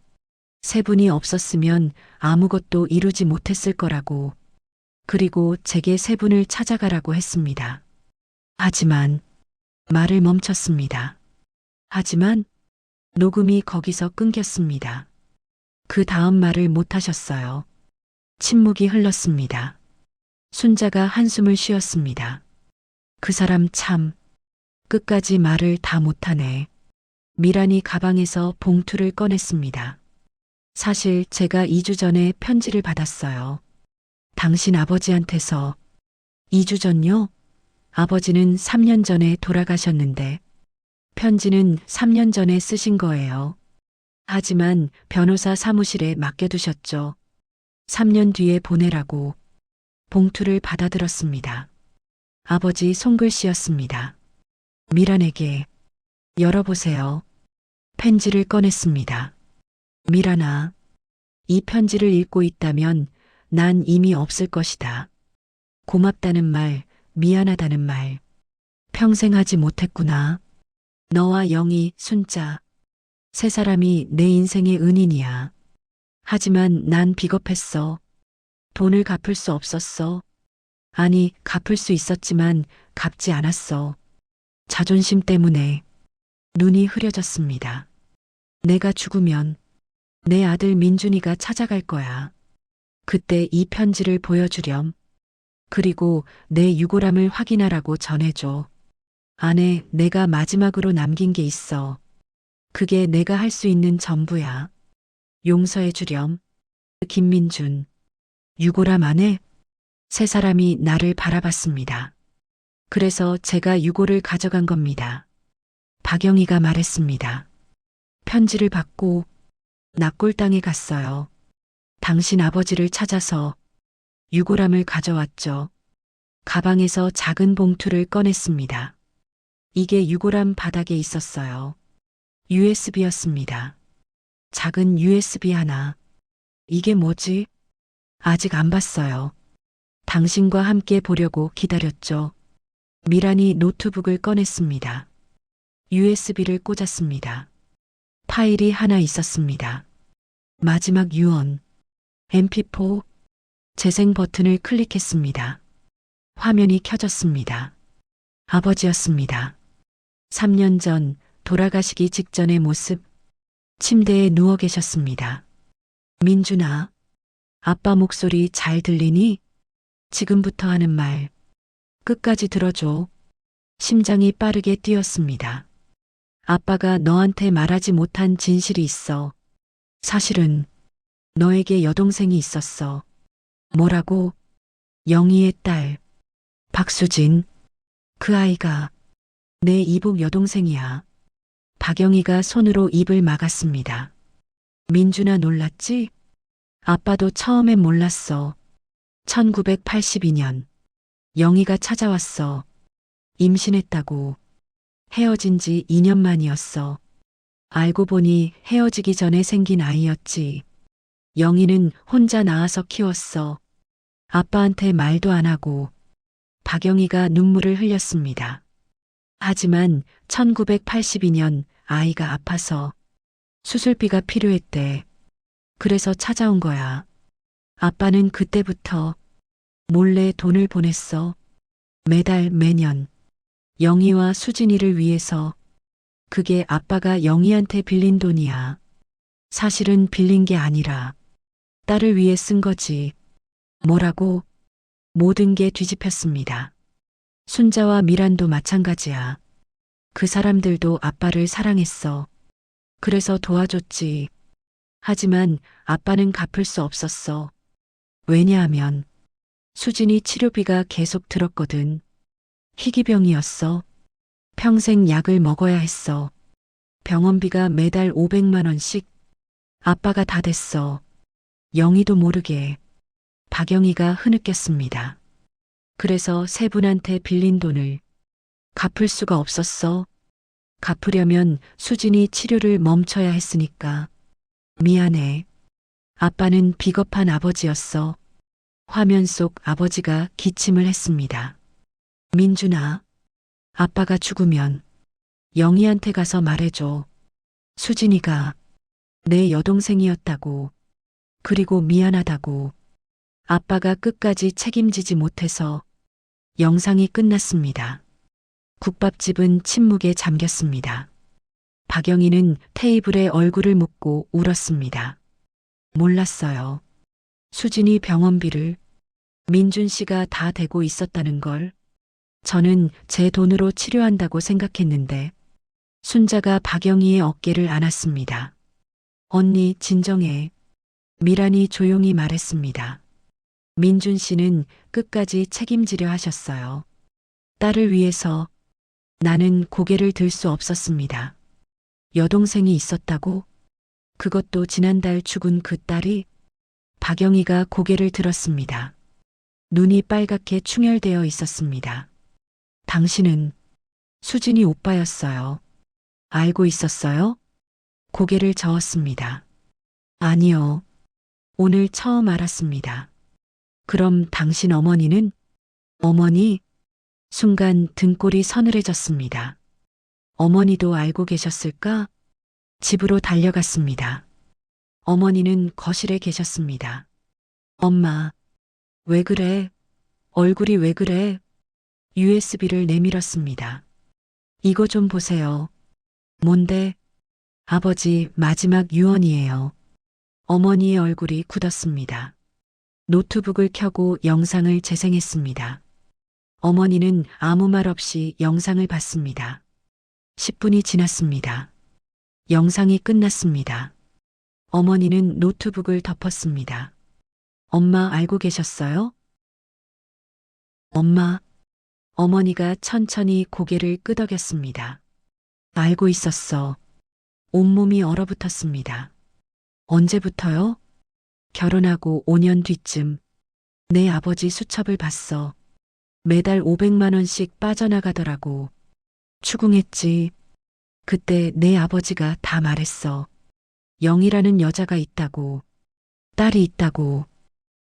3분이 없었으면 아무것도 이루지 못했을 거라고. 그리고 제게 3분을 찾아가라고 했습니다. 하지만 말을 멈췄습니다. 하지만 녹음이 거기서 끊겼습니다. 그 다음 말을 못하셨어요. 침묵이 흘렀습니다. 순자가 한숨을 쉬었습니다. 그 사람 참 끝까지 말을 다 못하네. 미란이 가방에서 봉투를 꺼냈습니다. 사실 제가 2주 전에 편지를 받았어요. 당신 아버지한테서. 2주 전요? 아버지는 3년 전에 돌아가셨는데 편지는 3년 전에 쓰신 거예요. 하지만 변호사 사무실에 맡겨두셨죠. 3년 뒤에 보내라고. 봉투를 받아들었습니다. 아버지 손글씨였습니다. 미란에게. 열어보세요. 편지를 꺼냈습니다. 미란아, 이 편지를 읽고 있다면 난 이미 없을 것이다. 고맙다는 말, 미안하다는 말. 평생 하지 못했구나. 너와 영희, 순자. 3사람이 내 인생의 은인이야. 하지만 난 비겁했어. 돈을 갚을 수 없었어. 아니, 갚을 수 있었지만 갚지 않았어. 자존심 때문에. 눈이 흐려졌습니다. 내가 죽으면 내 아들 민준이가 찾아갈 거야. 그때 이 편지를 보여주렴. 그리고 내 유골함을 확인하라고 전해줘. 안에 내가 마지막으로 남긴 게 있어. 그게 내가 할 수 있는 전부야. 용서해 주렴. 김민준. 유골함 안에 3사람이 나를 바라봤습니다. 그래서 제가 유고를 가져간 겁니다. 박영희가 말했습니다. 편지를 받고 납골당에 갔어요. 당신 아버지를 찾아서 유골함을 가져왔죠. 가방에서 작은 봉투를 꺼냈습니다. 이게 유골함 바닥에 있었어요. USB였습니다. 작은 USB 하나. 이게 뭐지? 아직 안 봤어요. 당신과 함께 보려고 기다렸죠. 미란이 노트북을 꺼냈습니다. USB를 꽂았습니다. 파일이 하나 있었습니다. 마지막 유언. MP4. 재생 버튼을 클릭했습니다. 화면이 켜졌습니다. 아버지였습니다. 3년 전 돌아가시기 직전의 모습. 침대에 누워 계셨습니다. 민준아, 아빠 목소리 잘 들리니? 지금부터 하는 말. 끝까지 들어줘. 심장이 빠르게 뛰었습니다. 아빠가 너한테 말하지 못한 진실이 있어. 사실은 너에게 여동생이 있었어. 뭐라고? 영희의 딸. 박수진. 그 아이가 내 이복 여동생이야. 박영희가 손으로 입을 막았습니다. 민준아 놀랐지? 아빠도 처음엔 몰랐어. 1982년 영희가 찾아왔어. 임신했다고. 헤어진 지 2년 만이었어. 알고 보니 헤어지기 전에 생긴 아이였지. 영희는 혼자 낳아서 키웠어. 아빠한테 말도 안 하고. 박영희가 눈물을 흘렸습니다. 하지만 1982년 아이가 아파서 수술비가 필요했대. 그래서 찾아온 거야. 아빠는 그때부터 몰래 돈을 보냈어. 매달 매년 영희와 수진이를 위해서. 그게 아빠가 영희한테 빌린 돈이야. 사실은 빌린 게 아니라 딸을 위해 쓴 거지. 뭐라고? 모든 게 뒤집혔습니다. 순자와 미란도 마찬가지야. 그 사람들도 아빠를 사랑했어. 그래서 도와줬지. 하지만 아빠는 갚을 수 없었어. 왜냐하면 수진이 치료비가 계속 들었거든. 희귀병이었어. 평생 약을 먹어야 했어. 병원비가 매달 500만 원씩. 아빠가 다 됐어. 영희도 모르게. 박영희가 흐느꼈습니다. 그래서 세 분한테 빌린 돈을 갚을 수가 없었어. 갚으려면 수진이 치료를 멈춰야 했으니까. 미안해. 아빠는 비겁한 아버지였어. 화면 속 아버지가 기침을 했습니다. 민준아, 아빠가 죽으면 영희한테 가서 말해줘. 수진이가 내 여동생이었다고. 그리고 미안하다고. 아빠가 끝까지 책임지지 못해서. 영상이 끝났습니다. 국밥집은 침묵에 잠겼습니다. 박영희는 테이블에 얼굴을 묻고 울었습니다. 몰랐어요. 수진이 병원비를 민준 씨가 다 대고 있었다는 걸. 저는 제 돈으로 치료한다고 생각했는데. 순자가 박영희의 어깨를 안았습니다. 언니 진정해. 미란이 조용히 말했습니다. 민준 씨는 끝까지 책임지려 하셨어요. 딸을 위해서. 나는 고개를 들 수 없었습니다. 여동생이 있었다고? 그것도 지난달 죽은 그 딸이? 박영희가 고개를 들었습니다. 눈이 빨갛게 충혈되어 있었습니다. 당신은 수진이 오빠였어요. 알고 있었어요? 고개를 저었습니다. 아니요. 오늘 처음 알았습니다. 그럼 당신 어머니는? 어머니? 순간 등골이 서늘해졌습니다. 어머니도 알고 계셨을까? 집으로 달려갔습니다. 어머니는 거실에 계셨습니다. 엄마, 왜 그래? 얼굴이 왜 그래? USB를 내밀었습니다. 이거 좀 보세요. 뭔데? 아버지 마지막 유언이에요. 어머니의 얼굴이 굳었습니다. 노트북을 켜고 영상을 재생했습니다. 어머니는 아무 말 없이 영상을 봤습니다. 10분이 지났습니다. 영상이 끝났습니다. 어머니는 노트북을 덮었습니다. 엄마 알고 계셨어요? 엄마, 어머니가 천천히 고개를 끄덕였습니다. 알고 있었어. 온몸이 얼어붙었습니다. 언제부터요? 결혼하고 5년 뒤쯤 내 아버지 수첩을 봤어. 매달 500만 원씩 빠져나가더라고. 추궁했지. 그때 내 아버지가 다 말했어. 영이라는 여자가 있다고. 딸이 있다고.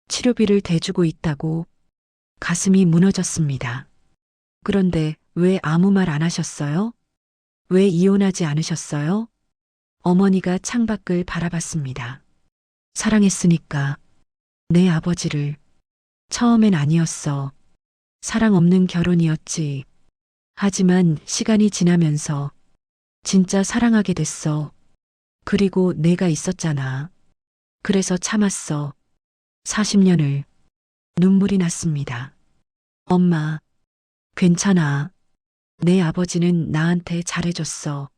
치료비를 대주고 있다고. 가슴이 무너졌습니다. 그런데 왜 아무 말 안 하셨어요? 왜 이혼하지 않으셨어요? 어머니가 창밖을 바라봤습니다. 사랑했으니까. 내 아버지를. 처음엔 아니었어. 사랑 없는 결혼이었지. 하지만 시간이 지나면서 진짜 사랑하게 됐어. 그리고 내가 있었잖아. 그래서 참았어. 40년을. 눈물이 났습니다. 엄마, 괜찮아. 내 아버지는 나한테 잘해줬어.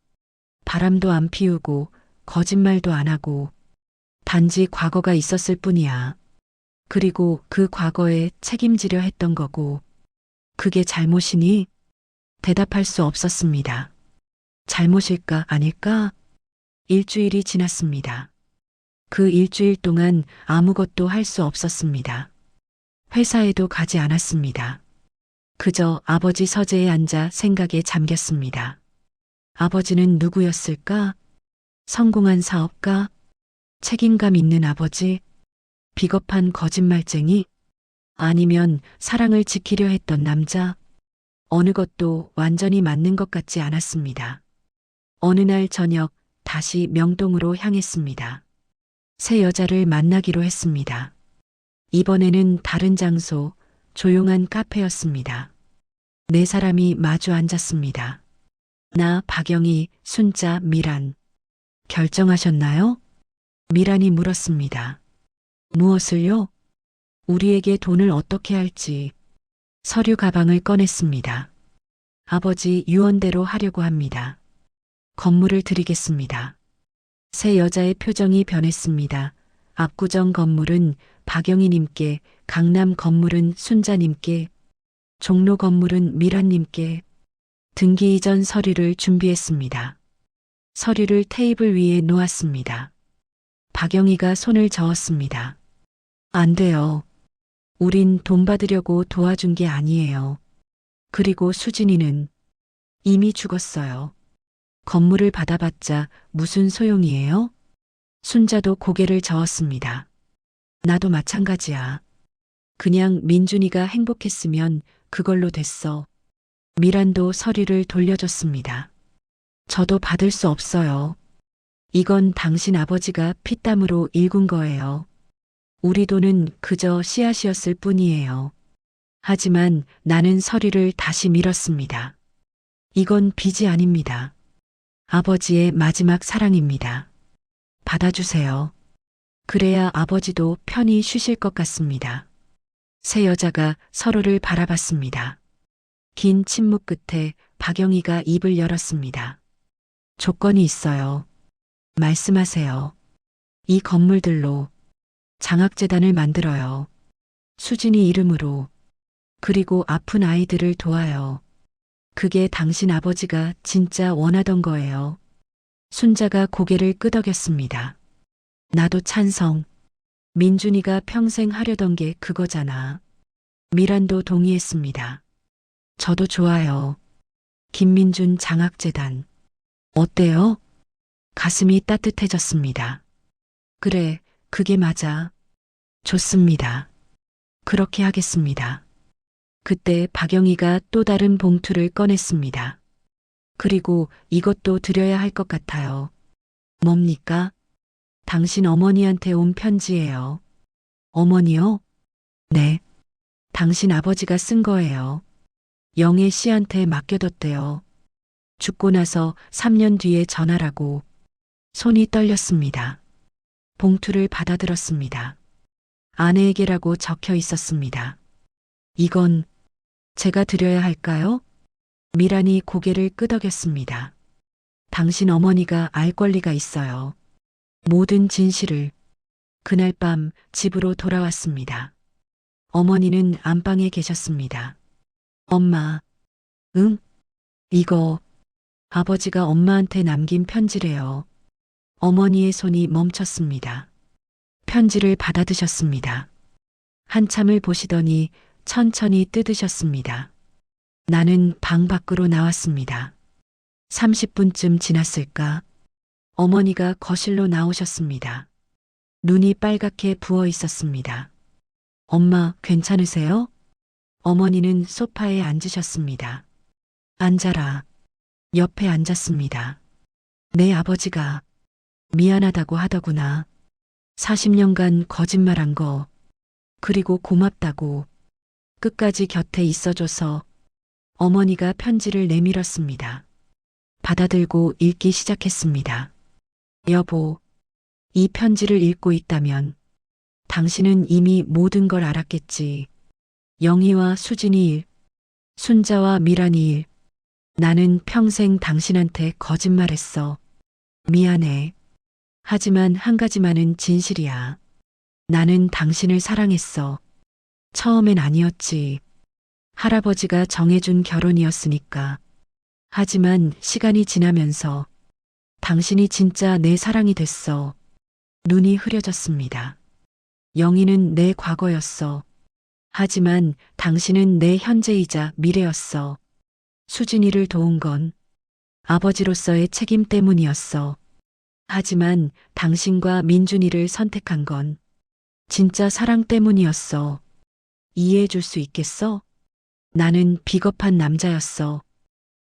바람도 안 피우고 거짓말도 안 하고 단지 과거가 있었을 뿐이야. 그리고 그 과거에 책임지려 했던 거고 그게 잘못이니? 대답할 수 없었습니다. 잘못일까 아닐까? 일주일이 지났습니다. 그 일주일 동안 아무것도 할 수 없었습니다. 회사에도 가지 않았습니다. 그저 아버지 서재에 앉아 생각에 잠겼습니다. 아버지는 누구였을까? 성공한 사업가? 책임감 있는 아버지? 비겁한 거짓말쟁이? 아니면 사랑을 지키려 했던 남자? 어느 것도 완전히 맞는 것 같지 않았습니다. 어느 날 저녁 다시 명동으로 향했습니다. 새 여자를 만나기로 했습니다. 이번에는 다른 장소, 조용한 카페였습니다. 네 사람이 마주 앉았습니다. 나, 박영희, 순자, 미란. 결정하셨나요? 미란이 물었습니다. 무엇을요? 우리에게 돈을 어떻게 할지. 서류 가방을 꺼냈습니다. 아버지 유언대로 하려고 합니다. 건물을 드리겠습니다. 새 여자의 표정이 변했습니다. 압구정 건물은 박영희님께, 강남 건물은 순자님께, 종로 건물은 미란님께 등기 이전 서류를 준비했습니다. 서류를 테이블 위에 놓았습니다. 박영희가 손을 저었습니다. 안 돼요. 우린 돈 받으려고 도와준 게 아니에요. 그리고 수진이는 이미 죽었어요. 건물을 받아봤자 무슨 소용이에요? 순자도 고개를 저었습니다. 나도 마찬가지야. 그냥 민준이가 행복했으면 그걸로 됐어. 미란도 서류를 돌려줬습니다. 저도 받을 수 없어요. 이건 당신 아버지가 피땀으로 일군 거예요. 우리 돈은 그저 씨앗이었을 뿐이에요. 하지만 나는 서류를 다시 밀었습니다. 이건 빚이 아닙니다. 아버지의 마지막 사랑입니다. 받아주세요. 그래야 아버지도 편히 쉬실 것 같습니다. 세 여자가 서로를 바라봤습니다. 긴 침묵 끝에 박영희가 입을 열었습니다. 조건이 있어요. 말씀하세요. 이 건물들로 장학재단을 만들어요. 수진이 이름으로. 그리고 아픈 아이들을 도와요. 그게 당신 아버지가 진짜 원하던 거예요. 순자가 고개를 끄덕였습니다. 나도 찬성. 민준이가 평생 하려던 게 그거잖아. 미란도 동의했습니다. 저도 좋아요. 김민준 장학재단. 어때요? 가슴이 따뜻해졌습니다. 그래, 그게 맞아. 좋습니다. 그렇게 하겠습니다. 그때 박영희가 또 다른 봉투를 꺼냈습니다. 그리고 이것도 드려야 할 것 같아요. 뭡니까? 당신 어머니한테 온 편지예요. 어머니요? 네. 당신 아버지가 쓴 거예요. 영애 씨한테 맡겨뒀대요. 죽고 나서 3년 뒤에 전화라고. 손이 떨렸습니다. 봉투를 받아들었습니다. 아내에게라고 적혀 있었습니다. 이건 제가 드려야 할까요? 미란이 고개를 끄덕였습니다. 당신 어머니가 알 권리가 있어요. 모든 진실을. 그날 밤 집으로 돌아왔습니다. 어머니는 안방에 계셨습니다. 엄마, 응? 이거 아버지가 엄마한테 남긴 편지래요. 어머니의 손이 멈췄습니다. 편지를 받아드셨습니다. 한참을 보시더니 천천히 뜯으셨습니다. 나는 방 밖으로 나왔습니다. 30분쯤 지났을까? 어머니가 거실로 나오셨습니다. 눈이 빨갛게 부어 있었습니다. 엄마, 괜찮으세요? 어머니는 소파에 앉으셨습니다. 앉아라. 옆에 앉았습니다. 내 아버지가 미안하다고 하더구나. 40년간 거짓말한 거, 그리고 고맙다고 끝까지 곁에 있어줘서. 어머니가 편지를 내밀었습니다. 받아들고 읽기 시작했습니다. 여보, 이 편지를 읽고 있다면 당신은 이미 모든 걸 알았겠지. 영희와 수진이 일, 순자와 미란이 일. 나는 평생 당신한테 거짓말했어. 미안해. 하지만 한 가지만은 진실이야. 나는 당신을 사랑했어. 처음엔 아니었지. 할아버지가 정해준 결혼이었으니까. 하지만 시간이 지나면서 당신이 진짜 내 사랑이 됐어. 눈이 흐려졌습니다. 영희는 내 과거였어. 하지만 당신은 내 현재이자 미래였어. 수진이를 도운 건 아버지로서의 책임 때문이었어. 하지만 당신과 민준이를 선택한 건 진짜 사랑 때문이었어. 이해해 줄 수 있겠어? 나는 비겁한 남자였어.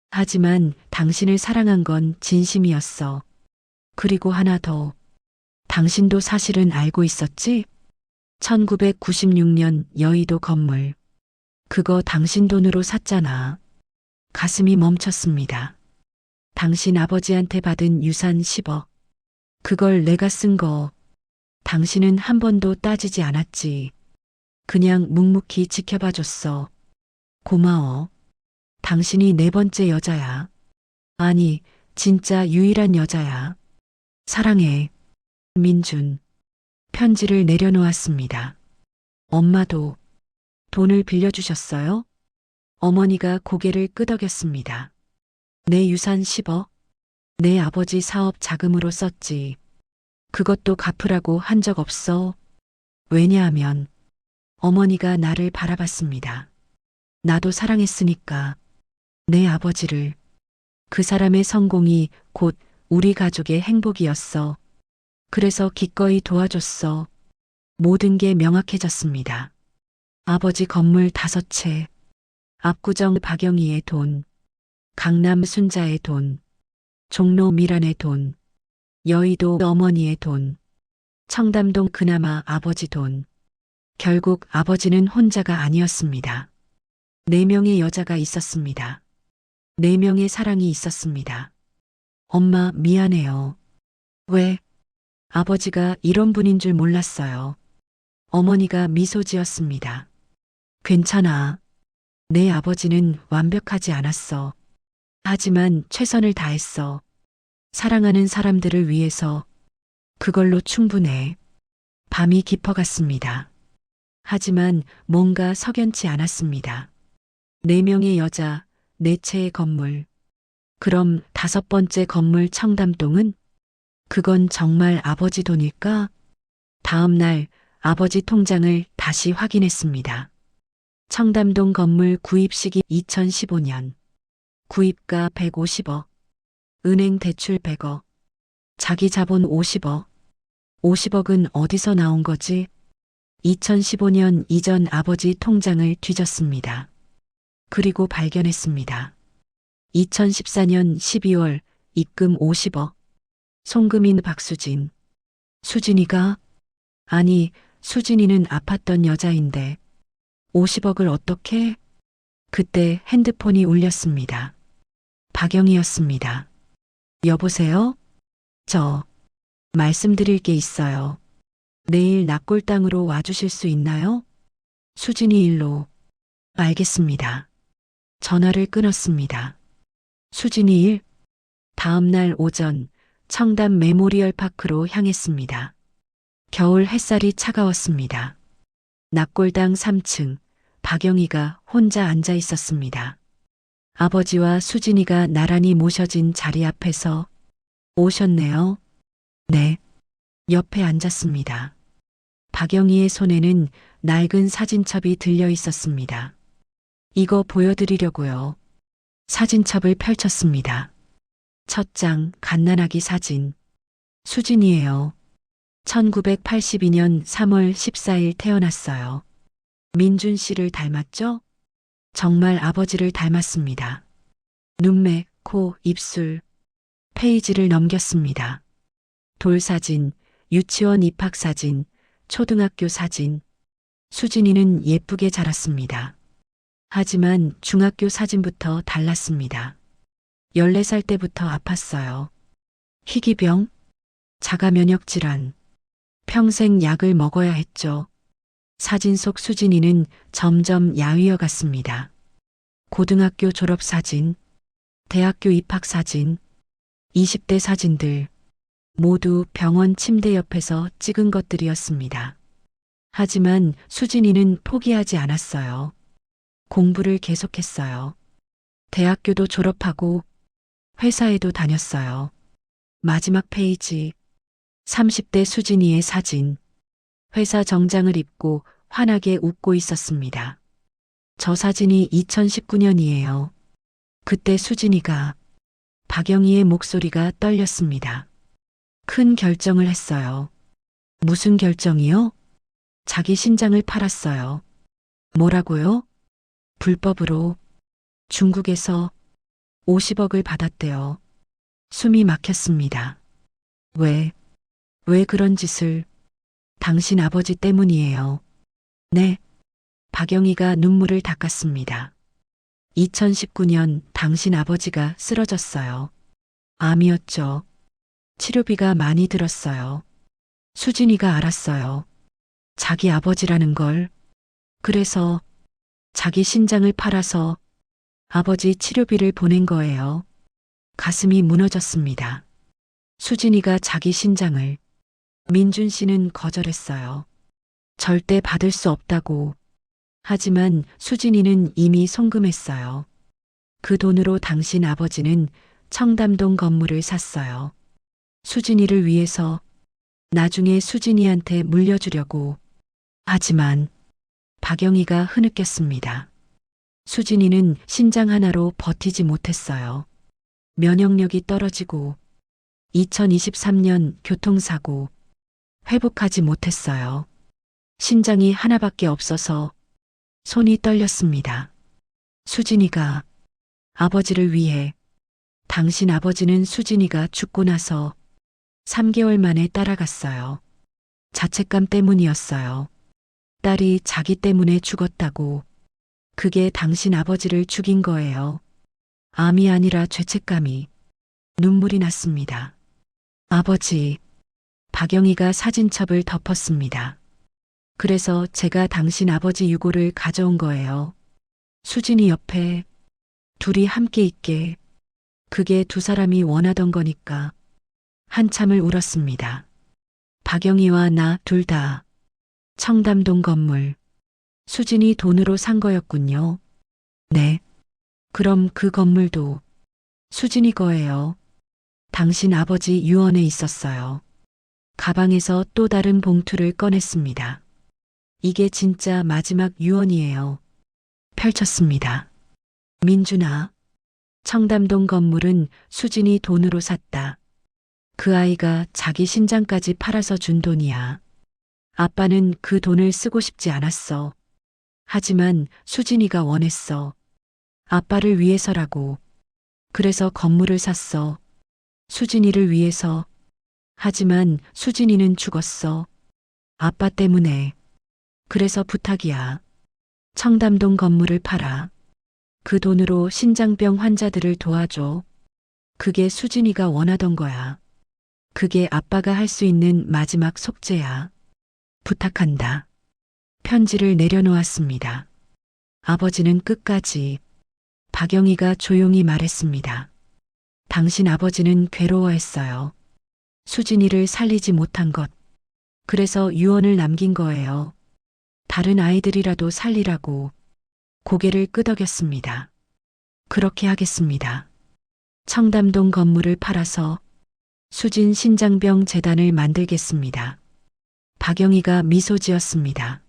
하지만 당신을 사랑한 건 진심이었어. 그리고 하나 더. 당신도 사실은 알고 있었지? 1996년 여의도 건물. 그거 당신 돈으로 샀잖아. 가슴이 멈췄습니다. 당신 아버지한테 받은 유산 10억. 그걸 내가 쓴 거. 당신은 한 번도 따지지 않았지. 그냥 묵묵히 지켜봐 줬어. 고마워. 당신이 네 번째 여자야. 아니, 진짜 유일한 여자야. 사랑해. 민준. 편지를 내려놓았습니다. 엄마도 돈을 빌려주셨어요? 어머니가 고개를 끄덕였습니다. 내 유산 10억? 내 아버지 사업 자금으로 썼지. 그것도 갚으라고 한 적 없어. 왜냐하면 어머니가 나를 바라봤습니다. 나도 사랑했으니까. 내 아버지를. 그 사람의 성공이 곧 우리 가족의 행복이었어. 그래서 기꺼이 도와줬어. 모든 게 명확해졌습니다. 아버지 건물 5채, 압구정 박영희의 돈, 강남 순자의 돈, 종로 미란의 돈, 여의도 어머니의 돈, 청담동 그나마 아버지 돈. 결국 아버지는 혼자가 아니었습니다. 4명의 여자가 있었습니다. 4명의 사랑이 있었습니다. 엄마, 미안해요. 왜? 아버지가 이런 분인 줄 몰랐어요. 어머니가 미소 지었습니다. 괜찮아. 내 아버지는 완벽하지 않았어. 하지만 최선을 다했어. 사랑하는 사람들을 위해서. 그걸로 충분해. 밤이 깊어갔습니다. 하지만 뭔가 석연치 않았습니다. 4명의 여자, 4채의 건물. 그럼 5번째 건물 청담동은? 그건 정말 아버지 돈일까? 다음 날 아버지 통장을 다시 확인했습니다. 청담동 건물 구입 시기 2015년. 구입가 150억. 은행 대출 100억. 자기 자본 50억. 50억은 어디서 나온 거지? 2015년 이전 아버지 통장을 뒤졌습니다. 그리고 발견했습니다. 2014년 12월 입금 50억. 송금인 박수진. 수진이가? 아니, 수진이는 아팠던 여자인데 50억을 어떻게? 그때 핸드폰이 울렸습니다. 박영희였습니다. 여보세요? 저 말씀드릴 게 있어요. 내일 납골당으로 와주실 수 있나요? 수진이 일로. 알겠습니다. 전화를 끊었습니다. 수진이 일? 다음 날 오전 청담 메모리얼 파크로 향했습니다. 겨울 햇살이 차가웠습니다. 납골당 3층, 박영희가 혼자 앉아 있었습니다. 아버지와 수진이가 나란히 모셔진 자리 앞에서 오셨네요. 네. 옆에 앉았습니다. 박영희의 손에는 낡은 사진첩이 들려 있었습니다. 이거 보여드리려고요. 사진첩을 펼쳤습니다. 첫 장 갓난아기 사진. 수진이에요. 1982년 3월 14일 태어났어요. 민준 씨를 닮았죠? 정말 아버지를 닮았습니다. 눈매, 코, 입술. 페이지를 넘겼습니다. 돌사진, 유치원 입학사진, 초등학교 사진. 수진이는 예쁘게 자랐습니다. 하지만 중학교 사진부터 달랐습니다. 14살 때부터 아팠어요. 희귀병, 자가면역질환. 평생 약을 먹어야 했죠. 사진 속 수진이는 점점 야위어 갔습니다. 고등학교 졸업사진, 대학교 입학사진, 20대 사진들. 모두 병원 침대 옆에서 찍은 것들이었습니다. 하지만 수진이는 포기하지 않았어요. 공부를 계속했어요. 대학교도 졸업하고 회사에도 다녔어요. 마지막 페이지. 30대 수진이의 사진. 회사 정장을 입고 환하게 웃고 있었습니다. 저 사진이 2019년이에요. 그때 수진이가 박영희의 목소리가 떨렸습니다. 큰 결정을 했어요. 무슨 결정이요? 자기 신장을 팔았어요. 뭐라고요? 불법으로 중국에서 50억을 받았대요. 숨이 막혔습니다. 왜 그런 짓을? 당신 아버지 때문이에요. 네. 박영희가 눈물을 닦았습니다. 2019년 당신 아버지가 쓰러졌어요. 암이었죠. 치료비가 많이 들었어요. 수진이가 알았어요. 자기 아버지라는 걸. 그래서 자기 신장을 팔아서 아버지 치료비를 보낸 거예요. 가슴이 무너졌습니다. 수진이가 자기 신장을. 민준 씨는 거절했어요. 절대 받을 수 없다고. 하지만 수진이는 이미 송금했어요. 그 돈으로 당신 아버지는 청담동 건물을 샀어요. 수진이를 위해서, 나중에 수진이한테 물려주려고. 하지만 박영희가 흐느꼈습니다. 수진이는 신장 하나로 버티지 못했어요. 면역력이 떨어지고 2023년 교통사고. 회복하지 못했어요. 신장이 하나밖에 없어서 손이 떨렸습니다. 수진이가 아버지를 위해. 당신 아버지는 수진이가 죽고 나서 3개월 만에 따라갔어요. 자책감 때문이었어요. 딸이 자기 때문에 죽었다고. 그게 당신 아버지를 죽인 거예요. 암이 아니라 죄책감이. 눈물이 났습니다. 아버지. 박영희가 사진첩을 덮었습니다. 그래서 제가 당신 아버지 유골을 가져온 거예요. 수진이 옆에 둘이 함께 있게. 그게 두 사람이 원하던 거니까. 한참을 울었습니다. 박영희와 나 둘 다. 청담동 건물. 수진이 돈으로 산 거였군요. 네. 그럼 그 건물도 수진이 거예요. 당신 아버지 유언에 있었어요. 가방에서 또 다른 봉투를 꺼냈습니다. 이게 진짜 마지막 유언이에요. 펼쳤습니다. 민준아. 청담동 건물은 수진이 돈으로 샀다. 그 아이가 자기 신장까지 팔아서 준 돈이야. 아빠는 그 돈을 쓰고 싶지 않았어. 하지만 수진이가 원했어. 아빠를 위해서라고. 그래서 건물을 샀어. 수진이를 위해서. 하지만 수진이는 죽었어. 아빠 때문에. 그래서 부탁이야. 청담동 건물을 팔아. 그 돈으로 신장병 환자들을 도와줘. 그게 수진이가 원하던 거야. 그게 아빠가 할 수 있는 마지막 속죄야. 부탁한다. 편지를 내려놓았습니다. 아버지는 끝까지. 박영희가 조용히 말했습니다. 당신 아버지는 괴로워했어요. 수진이를 살리지 못한 것. 그래서 유언을 남긴 거예요. 다른 아이들이라도 살리라고. 고개를 끄덕였습니다. 그렇게 하겠습니다. 청담동 건물을 팔아서 수진 신장병 재단을 만들겠습니다. 박영희가 미소 지었습니다.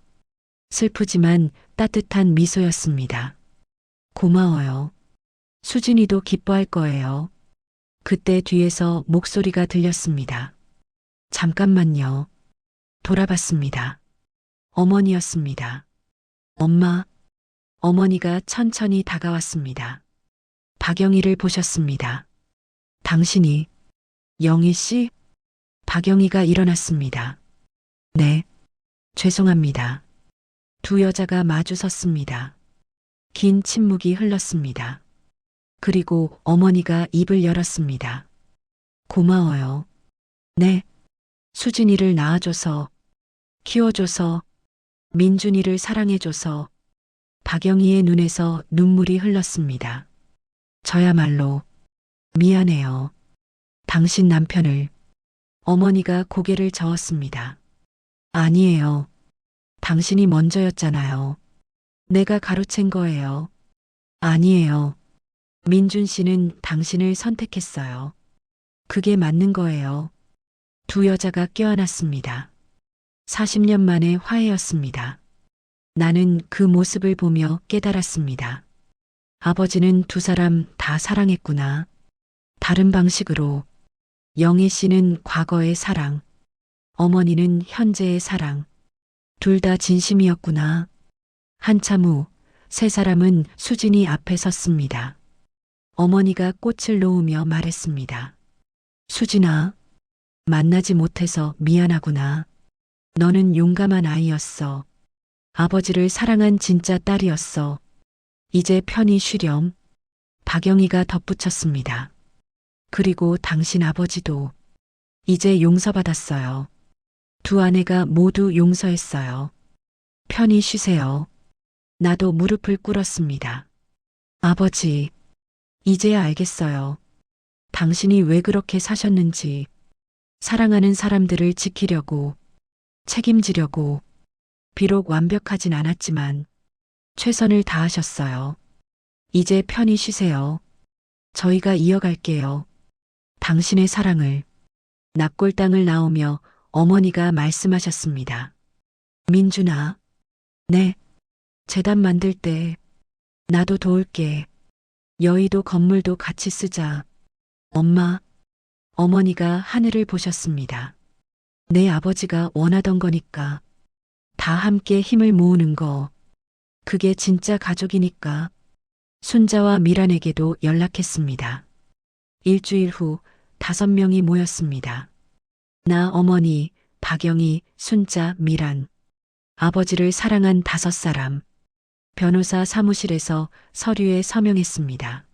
슬프지만 따뜻한 미소였습니다. 고마워요. 수진이도 기뻐할 거예요. 그때 뒤에서 목소리가 들렸습니다. 잠깐만요. 돌아봤습니다. 어머니였습니다. 엄마. 어머니가 천천히 다가왔습니다. 박영희를 보셨습니다. 당신이 영희 씨? 박영희가 일어났습니다. 네. 죄송합니다. 두 여자가 마주 섰습니다. 긴 침묵이 흘렀습니다. 그리고 어머니가 입을 열었습니다. 고마워요. 네. 수진이를 낳아줘서, 키워줘서, 민준이를 사랑해줘서. 박영희의 눈에서 눈물이 흘렀습니다. 저야말로 미안해요. 당신 남편을. 어머니가 고개를 저었습니다. 아니에요. 당신이 먼저였잖아요. 내가 가로챈 거예요. 아니에요. 민준 씨는 당신을 선택했어요. 그게 맞는 거예요. 두 여자가 껴안았습니다. 40년 만의 화해였습니다. 나는 그 모습을 보며 깨달았습니다. 아버지는 두 사람 다 사랑했구나. 다른 방식으로. 영애 씨는 과거의 사랑, 어머니는 현재의 사랑. 둘 다 진심이었구나. 한참 후 세 사람은 수진이 앞에 섰습니다. 어머니가 꽃을 놓으며 말했습니다. 수진아, 만나지 못해서 미안하구나. 너는 용감한 아이였어. 아버지를 사랑한 진짜 딸이었어. 이제 편히 쉬렴. 박영희가 덧붙였습니다. 그리고 당신 아버지도 이제 용서받았어요. 두 아내가 모두 용서했어요. 편히 쉬세요. 나도 무릎을 꿇었습니다. 아버지, 이제야 알겠어요. 당신이 왜 그렇게 사셨는지. 사랑하는 사람들을 지키려고, 책임지려고. 비록 완벽하진 않았지만 최선을 다하셨어요. 이제 편히 쉬세요. 저희가 이어갈게요. 당신의 사랑을. 납골당을 나오며 어머니가 말씀하셨습니다. 민준아. 네. 재단 만들 때 나도 도울게. 여의도 건물도 같이 쓰자. 엄마. 어머니가 하늘을 보셨습니다. 내 아버지가 원하던 거니까. 다 함께 힘을 모으는 거. 그게 진짜 가족이니까. 순자와 미란에게도 연락했습니다. 일주일 후 5명이 모였습니다. 나, 어머니, 박영희, 순자, 미란. 아버지를 사랑한 5사람. 변호사 사무실에서 서류에 서명했습니다.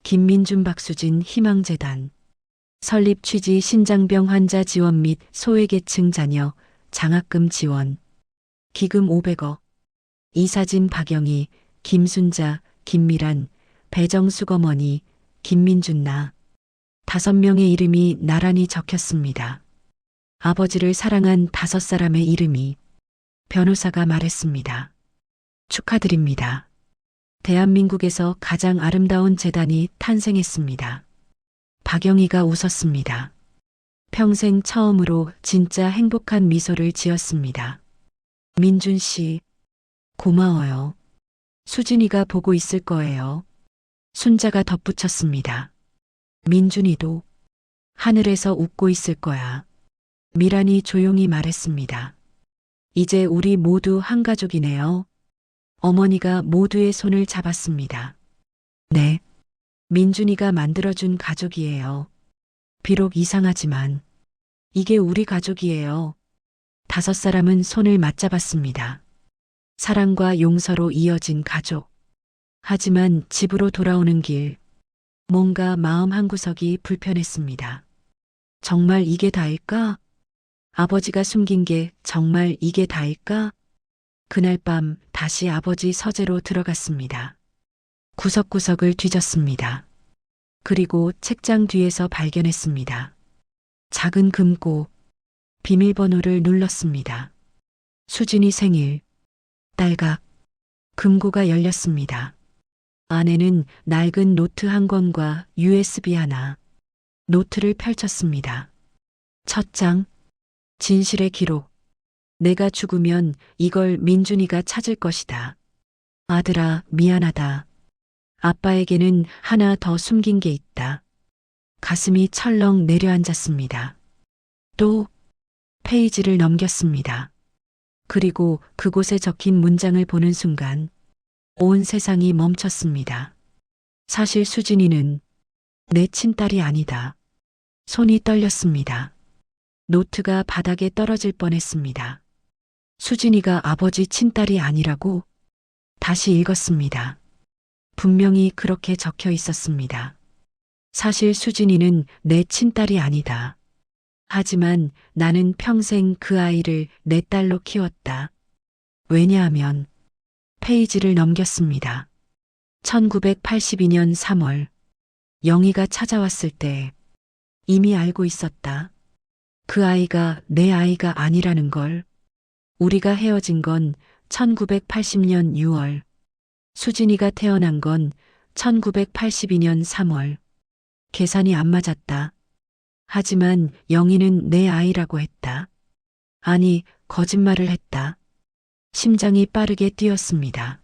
김민준, 박수진, 희망재단. 설립 취지 신장병 환자 지원 및 소외계층 자녀 장학금 지원. 기금 500억. 이사진, 박영희, 김순자, 김미란, 배정숙 어머니, 김민준 나. 5명의 이름이 나란히 적혔습니다. 아버지를 사랑한 5사람의 이름이. 변호사가 말했습니다. 축하드립니다. 대한민국에서 가장 아름다운 재단이 탄생했습니다. 박영희가 웃었습니다. 평생 처음으로 진짜 행복한 미소를 지었습니다. 민준 씨, 고마워요. 수진이가 보고 있을 거예요. 순자가 덧붙였습니다. 민준이도 하늘에서 웃고 있을 거야. 미란이 조용히 말했습니다. 이제 우리 모두 한 가족이네요. 어머니가 모두의 손을 잡았습니다. 네. 민준이가 만들어준 가족이에요. 비록 이상하지만 이게 우리 가족이에요. 5사람은 손을 맞잡았습니다. 사랑과 용서로 이어진 가족. 하지만 집으로 돌아오는 길, 뭔가 마음 한구석이 불편했습니다. 정말 이게 다일까? 아버지가 숨긴 게 정말 이게 다일까? 그날 밤 다시 아버지 서재로 들어갔습니다. 구석구석을 뒤졌습니다. 그리고 책장 뒤에서 발견했습니다. 작은 금고, 비밀번호를 눌렀습니다. 수진이 생일, 딸각. 금고가 열렸습니다. 안에는 낡은 노트 한 권과 USB 하나. 노트를 펼쳤습니다. 첫 장. 진실의 기록. 내가 죽으면 이걸 민준이가 찾을 것이다. 아들아, 미안하다. 아빠에게는 하나 더 숨긴 게 있다. 가슴이 철렁 내려앉았습니다. 또 페이지를 넘겼습니다. 그리고 그곳에 적힌 문장을 보는 순간 온 세상이 멈췄습니다. 사실 수진이는 내 친딸이 아니다. 손이 떨렸습니다. 노트가 바닥에 떨어질 뻔했습니다. 수진이가 아버지 친딸이 아니라고 다시 읽었습니다. 분명히 그렇게 적혀 있었습니다. 사실 수진이는 내 친딸이 아니다. 하지만 나는 평생 그 아이를 내 딸로 키웠다. 왜냐하면 페이지를 넘겼습니다. 1982년 3월 영희가 찾아왔을 때 이미 알고 있었다. 그 아이가 내 아이가 아니라는 걸. 우리가 헤어진 건 1980년 6월. 수진이가 태어난 건 1982년 3월. 계산이 안 맞았다. 하지만 영희는 내 아이라고 했다. 아니, 거짓말을 했다. 심장이 빠르게 뛰었습니다.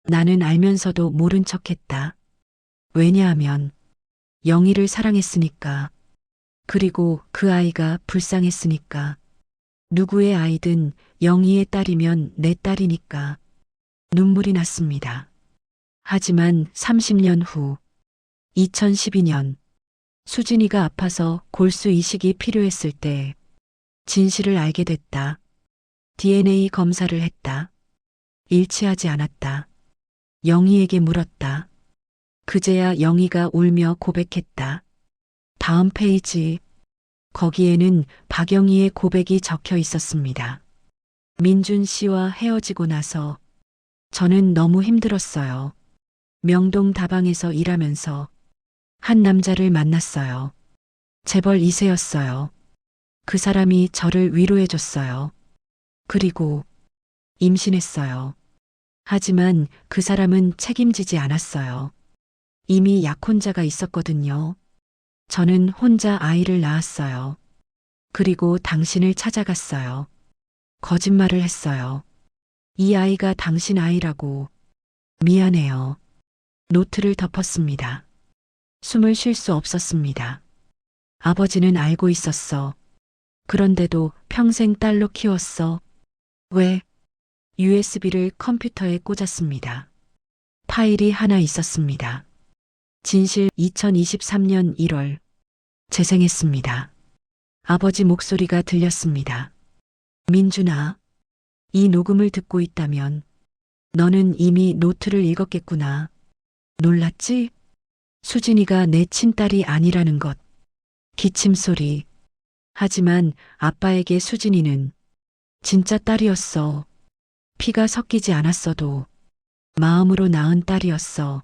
나는 알면서도 모른 척했다. 왜냐하면 영희를 사랑했으니까. 그리고 그 아이가 불쌍했으니까. 누구의 아이든 영희의 딸이면 내 딸이니까. 눈물이 났습니다. 하지만 30년 후 2012년 수진이가 아파서 골수 이식이 필요했을 때 진실을 알게 됐다. DNA 검사를 했다. 일치하지 않았다. 영희에게 물었다. 그제야 영희가 울며 고백했다. 다음 페이지. 거기에는 박영희의 고백이 적혀 있었습니다. 민준 씨와 헤어지고 나서 저는 너무 힘들었어요. 명동 다방에서 일하면서 한 남자를 만났어요. 재벌 2세였어요. 그 사람이 저를 위로해줬어요. 그리고 임신했어요. 하지만 그 사람은 책임지지 않았어요. 이미 약혼자가 있었거든요. 저는 혼자 아이를 낳았어요. 그리고 당신을 찾아갔어요. 거짓말을 했어요. 이 아이가 당신 아이라고. 미안해요. 노트를 덮었습니다. 숨을 쉴 수 없었습니다. 아버지는 알고 있었어. 그런데도 평생 딸로 키웠어. 왜? USB를 컴퓨터에 꽂았습니다. 파일이 하나 있었습니다. 진실 2023년 1월. 재생했습니다. 아버지 목소리가 들렸습니다. 민준아, 이 녹음을 듣고 있다면 너는 이미 노트를 읽었겠구나. 놀랐지? 수진이가 내 친딸이 아니라는 것. 기침 소리. 하지만 아빠에게 수진이는 진짜 딸이었어. 피가 섞이지 않았어도 마음으로 낳은 딸이었어.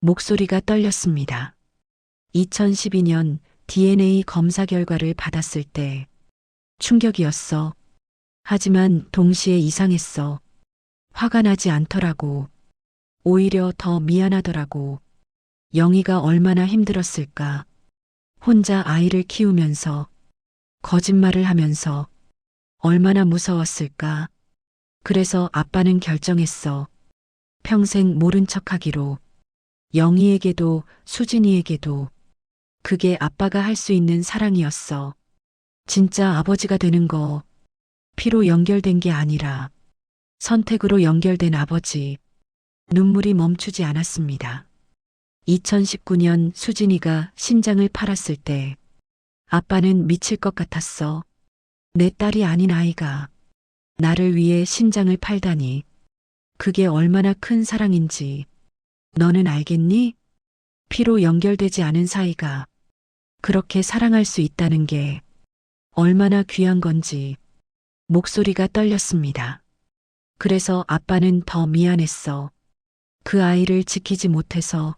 목소리가 떨렸습니다. 2012년 DNA 검사 결과를 받았을 때 충격이었어. 하지만 동시에 이상했어. 화가 나지 않더라고. 오히려 더 미안하더라고. 영희가 얼마나 힘들었을까. 혼자 아이를 키우면서, 거짓말을 하면서 얼마나 무서웠을까. 그래서 아빠는 결정했어. 평생 모른 척하기로. 영희에게도 수진이에게도. 그게 아빠가 할 수 있는 사랑이었어. 진짜 아버지가 되는 거. 피로 연결된 게 아니라 선택으로 연결된 아버지. 눈물이 멈추지 않았습니다. 2019년 수진이가 신장을 팔았을 때 아빠는 미칠 것 같았어. 내 딸이 아닌 아이가 나를 위해 신장을 팔다니. 그게 얼마나 큰 사랑인지 너는 알겠니? 피로 연결되지 않은 사이가 그렇게 사랑할 수 있다는 게 얼마나 귀한 건지. 목소리가 떨렸습니다. 그래서 아빠는 더 미안했어. 그 아이를 지키지 못해서.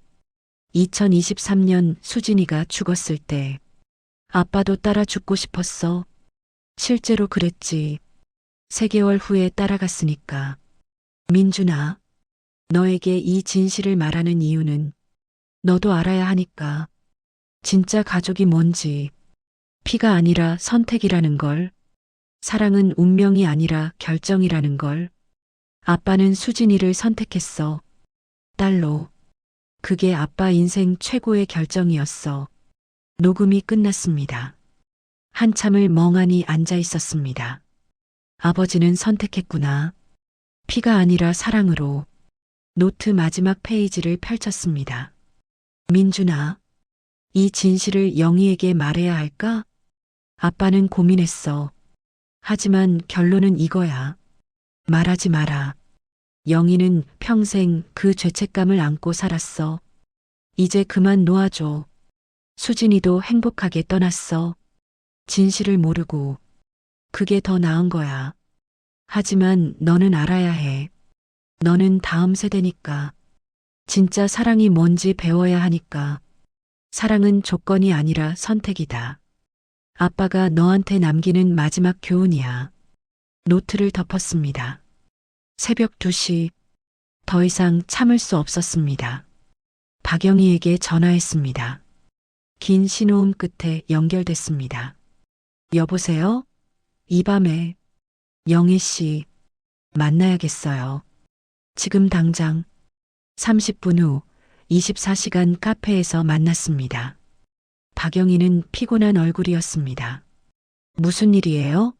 2023년 수진이가 죽었을 때 아빠도 따라 죽고 싶었어. 실제로 그랬지. 3개월 후에 따라갔으니까. 민준아, 너에게 이 진실을 말하는 이유는 너도 알아야 하니까. 진짜 가족이 뭔지, 피가 아니라 선택이라는 걸, 사랑은 운명이 아니라 결정이라는 걸. 아빠는 수진이를 선택했어. 딸로. 그게 아빠 인생 최고의 결정이었어. 녹음이 끝났습니다. 한참을 멍하니 앉아 있었습니다. 아버지는 선택했구나. 피가 아니라 사랑으로. 노트 마지막 페이지를 펼쳤습니다. 민준아, 이 진실을 영희에게 말해야 할까? 아빠는 고민했어. 하지만 결론은 이거야. 말하지 마라. 영희는 평생 그 죄책감을 안고 살았어. 이제 그만 놓아줘. 수진이도 행복하게 떠났어. 진실을 모르고. 그게 더 나은 거야. 하지만 너는 알아야 해. 너는 다음 세대니까. 진짜 사랑이 뭔지 배워야 하니까. 사랑은 조건이 아니라 선택이다. 아빠가 너한테 남기는 마지막 교훈이야. 노트를 덮었습니다. 새벽 2시. 더 이상 참을 수 없었습니다. 박영희에게 전화했습니다. 긴 신호음 끝에 연결됐습니다. 여보세요? 이 밤에 영희 씨 만나야겠어요. 지금 당장 30분 후 24시간 카페에서 만났습니다. 박영희는 피곤한 얼굴이었습니다. 무슨 일이에요?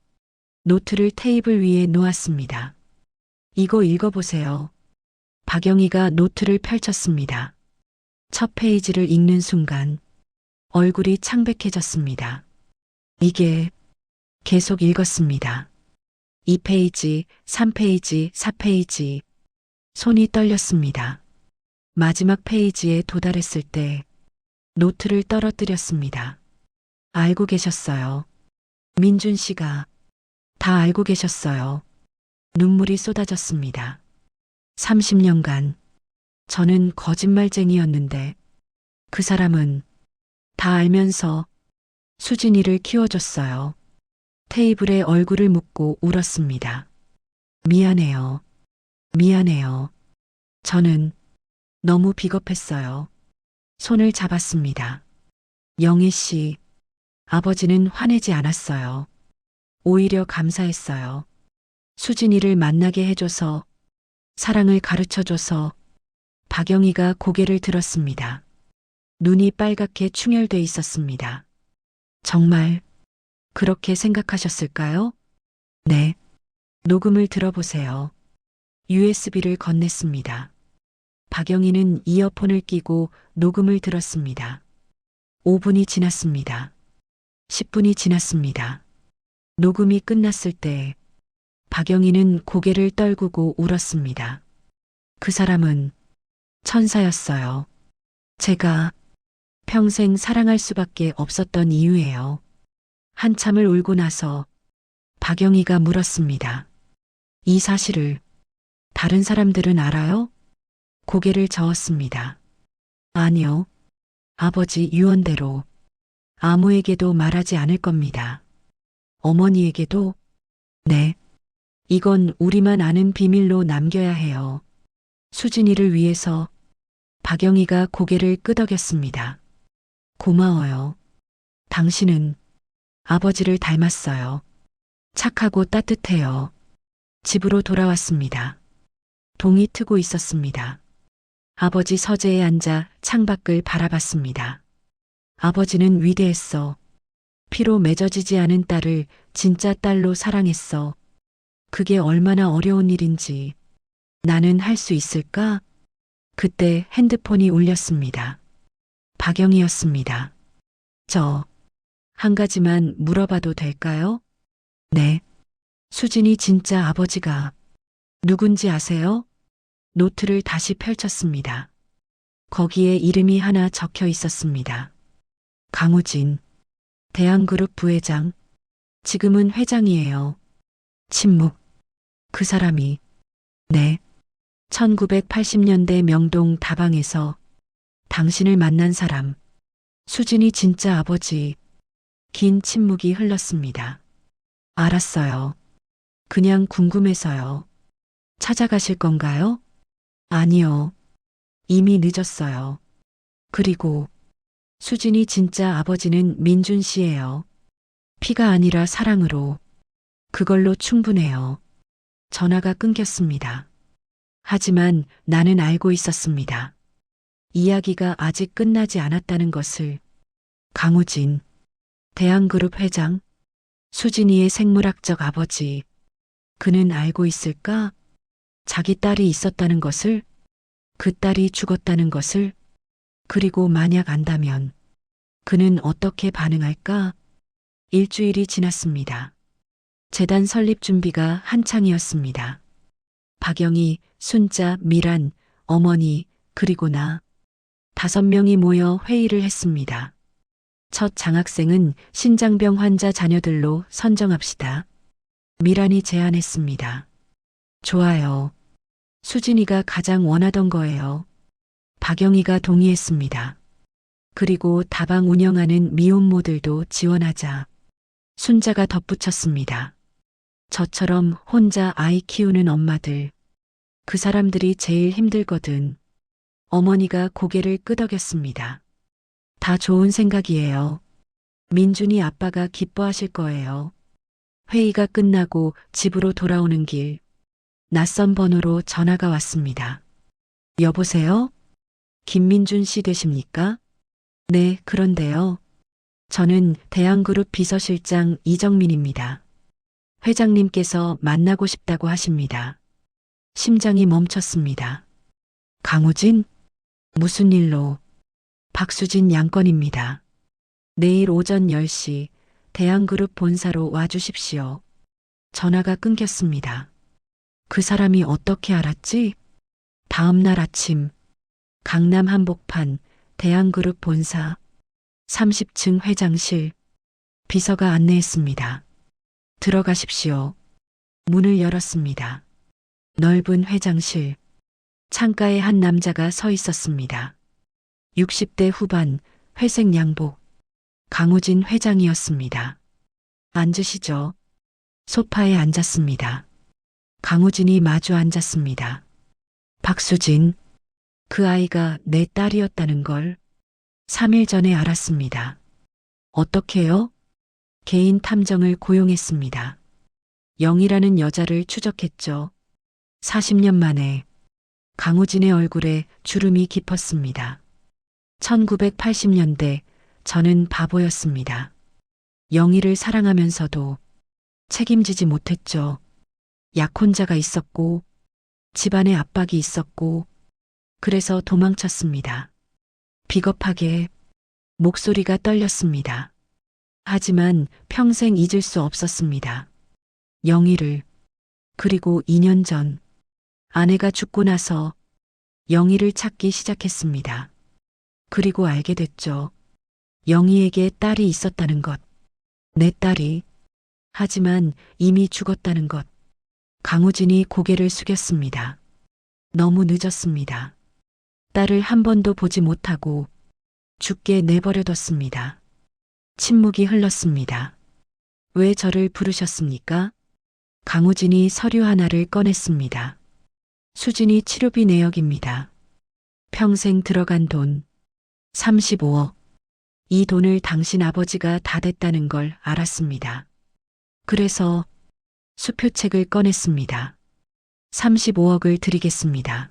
노트를 테이블 위에 놓았습니다. 이거 읽어보세요. 박영희가 노트를 펼쳤습니다. 첫 페이지를 읽는 순간 얼굴이 창백해졌습니다. 이게 계속 읽었습니다. 2페이지, 3페이지, 4페이지. 손이 떨렸습니다. 마지막 페이지에 도달했을 때 노트를 떨어뜨렸습니다. 알고 계셨어요. 민준 씨가 다 알고 계셨어요. 눈물이 쏟아졌습니다. 30년간 저는 거짓말쟁이였는데 그 사람은 다 알면서 수진이를 키워줬어요. 테이블에 얼굴을 묻고 울었습니다. 미안해요. 미안해요. 저는 너무 비겁했어요. 손을 잡았습니다. 영희 씨, 아버지는 화내지 않았어요. 오히려 감사했어요. 수진이를 만나게 해줘서, 사랑을 가르쳐줘서. 박영희가 고개를 들었습니다. 눈이 빨갛게 충혈돼 있었습니다. 정말 그렇게 생각하셨을까요? 네. 녹음을 들어보세요. USB를 건넸습니다. 박영희는 이어폰을 끼고 녹음을 들었습니다. 5분이 지났습니다. 10분이 지났습니다. 녹음이 끝났을 때 박영희는 고개를 떨구고 울었습니다. 그 사람은 천사였어요. 제가 평생 사랑할 수밖에 없었던 이유예요. 한참을 울고 나서 박영희가 물었습니다. 이 사실을 다른 사람들은 알아요? 고개를 저었습니다. 아니요. 아버지 유언대로 아무에게도 말하지 않을 겁니다. 어머니에게도? 네. 이건 우리만 아는 비밀로 남겨야 해요. 수진이를 위해서. 박영희가 고개를 끄덕였습니다. 고마워요. 당신은 아버지를 닮았어요. 착하고 따뜻해요. 집으로 돌아왔습니다. 동이 트고 있었습니다. 아버지 서재에 앉아 창밖을 바라봤습니다. 아버지는 위대했어. 피로 맺어지지 않은 딸을 진짜 딸로 사랑했어. 그게 얼마나 어려운 일인지. 나는 할 수 있을까? 그때 핸드폰이 울렸습니다. 박영희였습니다. 한 가지만 물어봐도 될까요? 네. 수진이 진짜 아버지가 누군지 아세요? 노트를 다시 펼쳤습니다. 거기에 이름이 하나 적혀 있었습니다. 강우진, 대한그룹 부회장. 지금은 회장이에요. 침묵. 그 사람이. 네. 1980년대 명동 다방에서 당신을 만난 사람. 수진이 진짜 아버지. 긴 침묵이 흘렀습니다. 알았어요. 그냥 궁금해서요. 찾아가실 건가요? 아니요. 이미 늦었어요. 그리고 수진이 진짜 아버지는 민준 씨예요. 피가 아니라 사랑으로. 그걸로 충분해요. 전화가 끊겼습니다. 하지만 나는 알고 있었습니다. 이야기가 아직 끝나지 않았다는 것을. 강우진, 대한그룹 회장, 수진이의 생물학적 아버지. 그는 알고 있을까? 자기 딸이 있었다는 것을, 그 딸이 죽었다는 것을, 그리고 만약 안다면 그는 어떻게 반응할까? 일주일이 지났습니다. 재단 설립 준비가 한창이었습니다. 박영희, 순자, 미란, 어머니, 그리고 나 5명이 모여 회의를 했습니다. 첫 장학생은 신장병 환자 자녀들로 선정합시다. 미란이 제안했습니다. 좋아요. 수진이가 가장 원하던 거예요. 박영희가 동의했습니다. 그리고 다방 운영하는 미혼모들도 지원하자. 순자가 덧붙였습니다. 저처럼 혼자 아이 키우는 엄마들. 그 사람들이 제일 힘들거든. 어머니가 고개를 끄덕였습니다. 다 좋은 생각이에요. 민준이 아빠가 기뻐하실 거예요. 회의가 끝나고 집으로 돌아오는 길, 낯선 번호로 전화가 왔습니다. 여보세요? 김민준 씨 되십니까? 네, 그런데요. 저는 대한그룹 비서실장 이정민입니다. 회장님께서 만나고 싶다고 하십니다. 심장이 멈췄습니다. 강우진? 무슨 일로? 박수진 양건입니다. 내일 오전 10시 대한그룹 본사로 와주십시오. 전화가 끊겼습니다. 그 사람이 어떻게 알았지? 다음 날 아침 강남 한복판 대한그룹 본사 30층 회장실 비서가 안내했습니다. 들어가십시오. 문을 열었습니다. 넓은 회장실. 창가에 한 남자가 서 있었습니다. 60대 후반 회색 양복. 강우진 회장이었습니다. 앉으시죠. 소파에 앉았습니다. 강우진이 마주 앉았습니다. 박수진, 그 아이가 내 딸이었다는 걸 3일 전에 알았습니다. 어떻게요? 개인 탐정을 고용했습니다. 영이라는 여자를 추적했죠. 40년 만에 강우진의 얼굴에 주름이 깊었습니다. 1980년대 저는 바보였습니다. 영희를 사랑하면서도 책임지지 못했죠. 약혼자가 있었고 집안에 압박이 있었고 그래서 도망쳤습니다. 비겁하게 목소리가 떨렸습니다. 하지만 평생 잊을 수 없었습니다. 영희를. 그리고 2년 전 아내가 죽고 나서 영희를 찾기 시작했습니다. 그리고 알게 됐죠. 영희에게 딸이 있었다는 것. 내 딸이. 하지만 이미 죽었다는 것. 강우진이 고개를 숙였습니다. 너무 늦었습니다. 딸을 한 번도 보지 못하고 죽게 내버려뒀습니다. 침묵이 흘렀습니다. 왜 저를 부르셨습니까? 강우진이 서류 하나를 꺼냈습니다. 수진이 치료비 내역입니다. 평생 들어간 돈 35억. 이 돈을 당신 아버지가 다 댔다는 걸 알았습니다. 그래서 수표책을 꺼냈습니다. 35억을 드리겠습니다.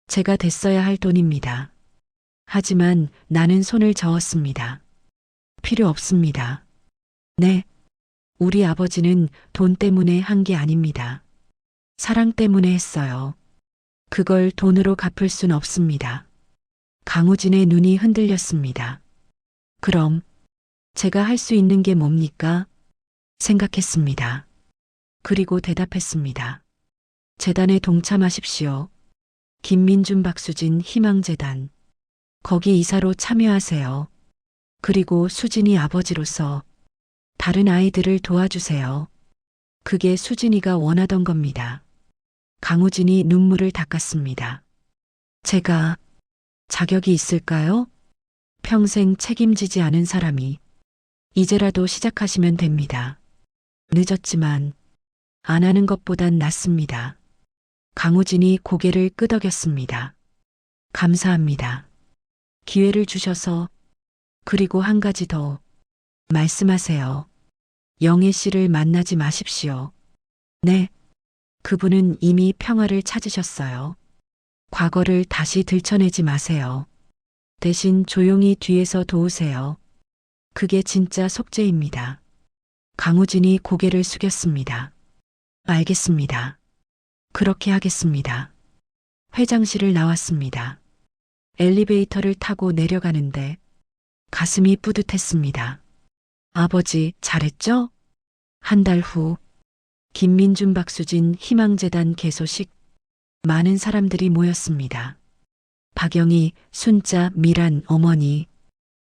제가 댔어야 할 돈입니다. 하지만 나는 손을 저었습니다. 필요 없습니다. 네. 우리 아버지는 돈 때문에 한 게 아닙니다. 사랑 때문에 했어요. 그걸 돈으로 갚을 순 없습니다. 강우진의 눈이 흔들렸습니다. 그럼 제가 할 수 있는 게 뭡니까? 생각했습니다. 그리고 대답했습니다. 재단에 동참하십시오. 김민준 박수진 희망재단. 거기 이사로 참여하세요. 그리고 수진이 아버지로서 다른 아이들을 도와주세요. 그게 수진이가 원하던 겁니다. 강우진이 눈물을 닦았습니다. 제가 자격이 있을까요? 평생 책임지지 않은 사람이. 이제라도 시작하시면 됩니다. 늦었지만 안 하는 것보단 낫습니다. 강우진이 고개를 끄덕였습니다. 감사합니다. 기회를 주셔서. 그리고 한 가지 더. 말씀하세요. 영애 씨를 만나지 마십시오. 네. 그분은 이미 평화를 찾으셨어요. 과거를 다시 들춰내지 마세요. 대신 조용히 뒤에서 도우세요. 그게 진짜 속죄입니다. 강우진이 고개를 숙였습니다. 알겠습니다. 그렇게 하겠습니다. 회장실을 나왔습니다. 엘리베이터를 타고 내려가는데 가슴이 뿌듯했습니다. 아버지, 잘했죠? 한 달 후, 김민준 박수진 희망재단 개소식. 많은 사람들이 모였습니다. 박영희, 순자, 미란 어머니,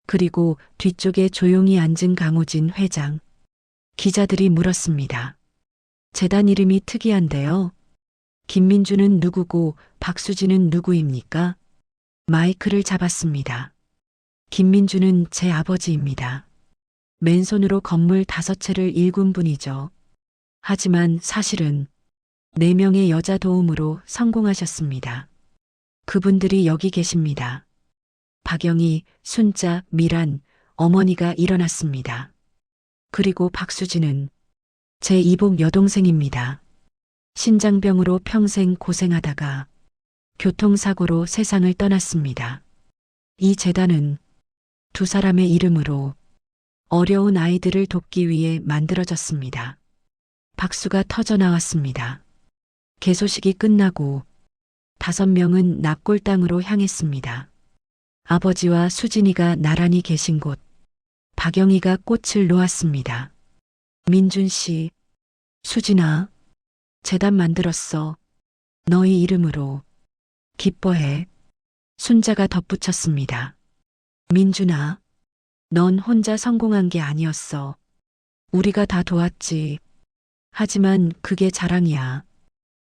그리고 뒤쪽에 조용히 앉은 강우진 회장. 기자들이 물었습니다. 재단 이름이 특이한데요. 김민준은 누구고 박수진은 누구입니까? 마이크를 잡았습니다. 김민준은 제 아버지입니다. 맨손으로 건물 5채를 일군 분이죠. 하지만 사실은 4명의 여자 도움으로 성공하셨습니다. 그분들이 여기 계십니다. 박영희, 순자, 미란, 어머니가 일어났습니다. 그리고 박수진은 제 이복 여동생입니다. 신장병으로 평생 고생하다가 교통사고로 세상을 떠났습니다. 이 재단은 2사람의 이름으로 어려운 아이들을 돕기 위해 만들어졌습니다. 박수가 터져 나왔습니다. 개소식이 끝나고 5명은 납골당으로 향했습니다. 아버지와 수진이가 나란히 계신 곳, 박영희가 꽃을 놓았습니다. 민준 씨, 수진아, 재단 만들었어. 너희 이름으로. 기뻐해. 순자가 덧붙였습니다. 민준아, 넌 혼자 성공한 게 아니었어. 우리가 다 도왔지. 하지만 그게 자랑이야.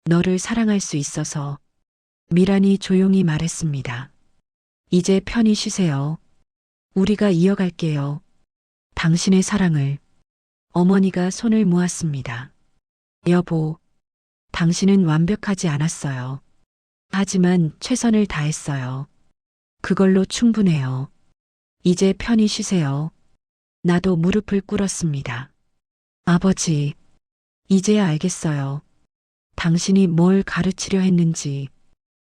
너를 사랑할 수 있어서. 미란이 조용히 말했습니다. 이제 편히 쉬세요. 우리가 이어갈게요. 당신의 사랑을. 어머니가 손을 모았습니다. 여보, 당신은 완벽하지 않았어요. 하지만 최선을 다했어요. 그걸로 충분해요. 이제 편히 쉬세요. 나도 무릎을 꿇었습니다. 아버지, 이제야 알겠어요. 당신이 뭘 가르치려 했는지.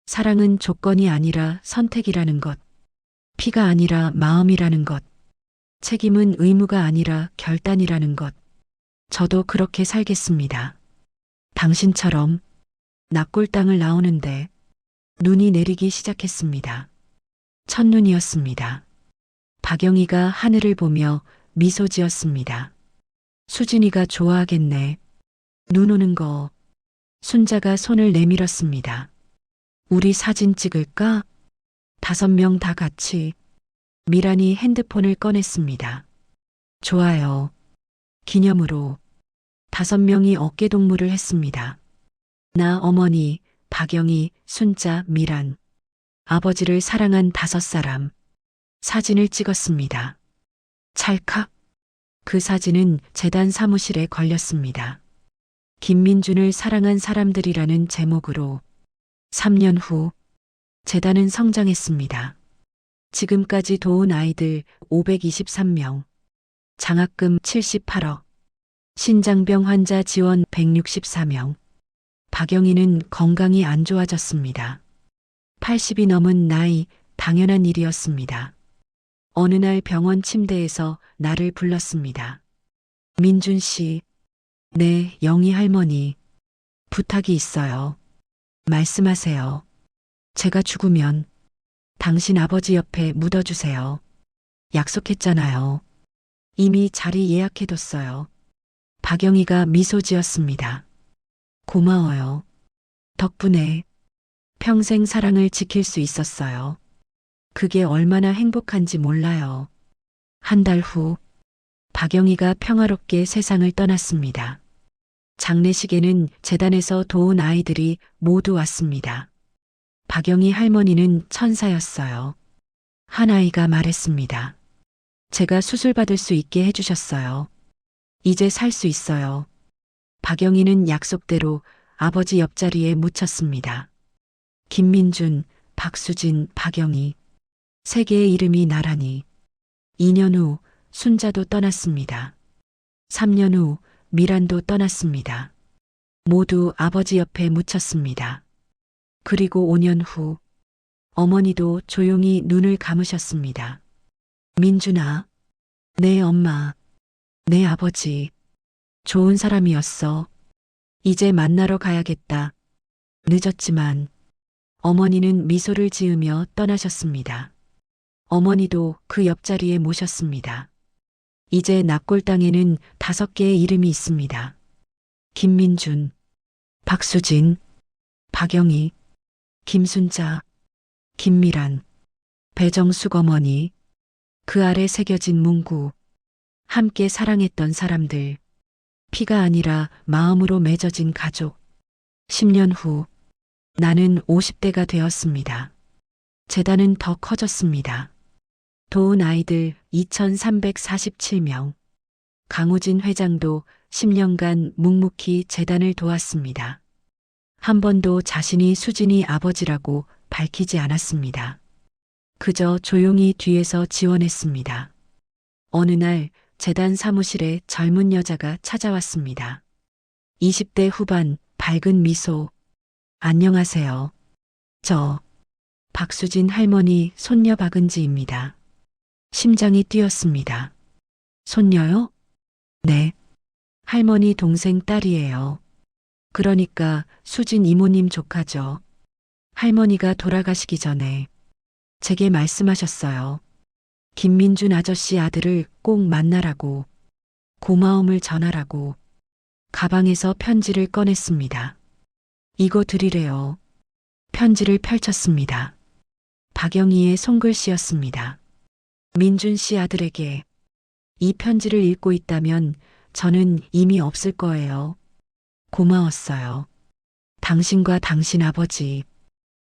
사랑은 조건이 아니라 선택이라는 것. 피가 아니라 마음이라는 것. 책임은 의무가 아니라 결단이라는 것. 저도 그렇게 살겠습니다. 당신처럼. 납골당을 나오는데 눈이 내리기 시작했습니다. 첫눈이었습니다. 박영희가 하늘을 보며 미소 지었습니다. 수진이가 좋아하겠네. 눈 오는 거. 순자가 손을 내밀었습니다. 우리 사진 찍을까? 5명 다 같이. 미란이 핸드폰을 꺼냈습니다. 좋아요. 기념으로. 5명이 어깨동무를 했습니다. 나, 어머니, 박영희, 순자, 미란. 아버지를 사랑한 5사람. 사진을 찍었습니다. 찰칵. 그 사진은 재단 사무실에 걸렸습니다. 김민준을 사랑한 사람들이라는 제목으로. 3년 후 재단은 성장했습니다. 지금까지 도운 아이들 523명, 장학금 78억, 신장병 환자 지원 164명. 박영희는 건강이 안 좋아졌습니다. 80이 넘은 나이, 당연한 일이었습니다. 어느 날 병원 침대에서 나를 불렀습니다. 민준 씨, 네, 영희 할머니. 부탁이 있어요. 말씀하세요. 제가 죽으면 당신 아버지 옆에 묻어주세요. 약속했잖아요. 이미 자리 예약해뒀어요. 박영희가 미소 지었습니다. 고마워요. 덕분에 평생 사랑을 지킬 수 있었어요. 그게 얼마나 행복한지 몰라요. 한 달 후, 박영희가 평화롭게 세상을 떠났습니다. 장례식에는 재단에서 도운 아이들이 모두 왔습니다. 박영희 할머니는 천사였어요. 한 아이가 말했습니다. 제가 수술받을 수 있게 해주셨어요. 이제 살 수 있어요. 박영희는 약속대로 아버지 옆자리에 묻혔습니다. 김민준, 박수진, 박영희. 세 개의 이름이 나란히. 2년 후 순자도 떠났습니다. 3년 후 미란도 떠났습니다. 모두 아버지 옆에 묻혔습니다. 그리고 5년 후 어머니도 조용히 눈을 감으셨습니다. 민준아, 내 엄마, 내 아버지, 좋은 사람이었어. 이제 만나러 가야겠다. 늦었지만 어머니는 미소를 지으며 떠나셨습니다. 어머니도 그 옆자리에 모셨습니다. 이제 납골당에는 5개의 이름이 있습니다. 김민준, 박수진, 박영희, 김순자, 김미란, 배정숙 어머니, 그 아래 새겨진 문구, 함께 사랑했던 사람들, 피가 아니라 마음으로 맺어진 가족. 10년 후 나는 50대가 되었습니다. 재단은 더 커졌습니다. 도운 아이들 2,347명. 강우진 회장도 10년간 묵묵히 재단을 도왔습니다. 한 번도 자신이 수진이 아버지라고 밝히지 않았습니다. 그저 조용히 뒤에서 지원했습니다. 어느 날 재단 사무실에 젊은 여자가 찾아왔습니다. 20대 후반 밝은 미소. 안녕하세요. 저 박수진 할머니 손녀 박은지입니다. 심장이 뛰었습니다. 손녀요? 네. 할머니 동생 딸이에요. 그러니까 수진 이모님 조카죠. 할머니가 돌아가시기 전에 제게 말씀하셨어요. 김민준 아저씨 아들을 꼭 만나라고, 고마움을 전하라고. 가방에서 편지를 꺼냈습니다. 이거 드리래요. 편지를 펼쳤습니다. 박영희의 손글씨였습니다. 민준 씨 아들에게. 이 편지를 읽고 있다면 저는 이미 없을 거예요. 고마웠어요. 당신과 당신 아버지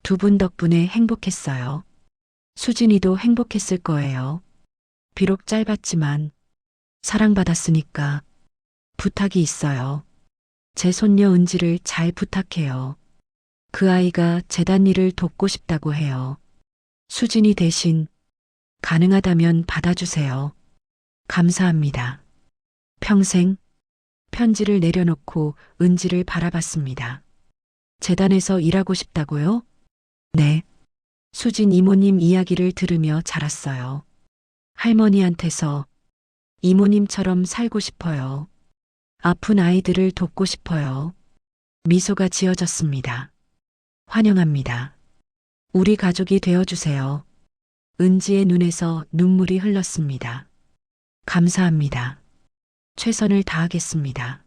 두 분 덕분에 행복했어요. 수진이도 행복했을 거예요. 비록 짧았지만 사랑받았으니까. 부탁이 있어요. 제 손녀 은지를 잘 부탁해요. 그 아이가 재단 일을 돕고 싶다고 해요. 수진이 대신 가능하다면 받아주세요. 감사합니다. 평생. 편지를 내려놓고 은지를 바라봤습니다. 재단에서 일하고 싶다고요? 네. 수진 이모님 이야기를 들으며 자랐어요. 할머니한테서 이모님처럼 살고 싶어요. 아픈 아이들을 돕고 싶어요. 미소가 지어졌습니다. 환영합니다. 우리 가족이 되어주세요. 은지의 눈에서 눈물이 흘렀습니다. 감사합니다. 최선을 다하겠습니다.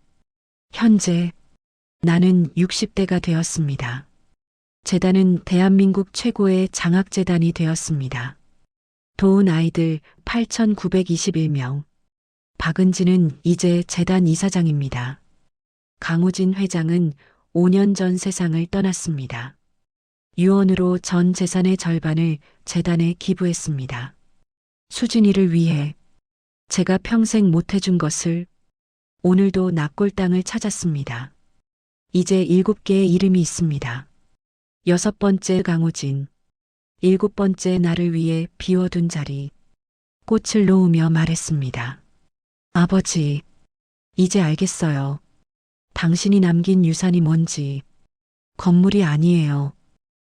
현재 나는 60대가 되었습니다. 재단은 대한민국 최고의 장학재단이 되었습니다. 도운 아이들 8,921명. 박은지는 이제 재단 이사장입니다. 강우진 회장은 5년 전 세상을 떠났습니다. 유언으로 전 재산의 절반을 재단에 기부했습니다. 수진이를 위해 제가 평생 못해준 것을. 오늘도 납골당을 찾았습니다. 이제 7개의 이름이 있습니다. 6번째 강우진. 7번째 나를 위해 비워둔 자리. 꽃을 놓으며 말했습니다. 아버지, 이제 알겠어요. 당신이 남긴 유산이 뭔지. 건물이 아니에요.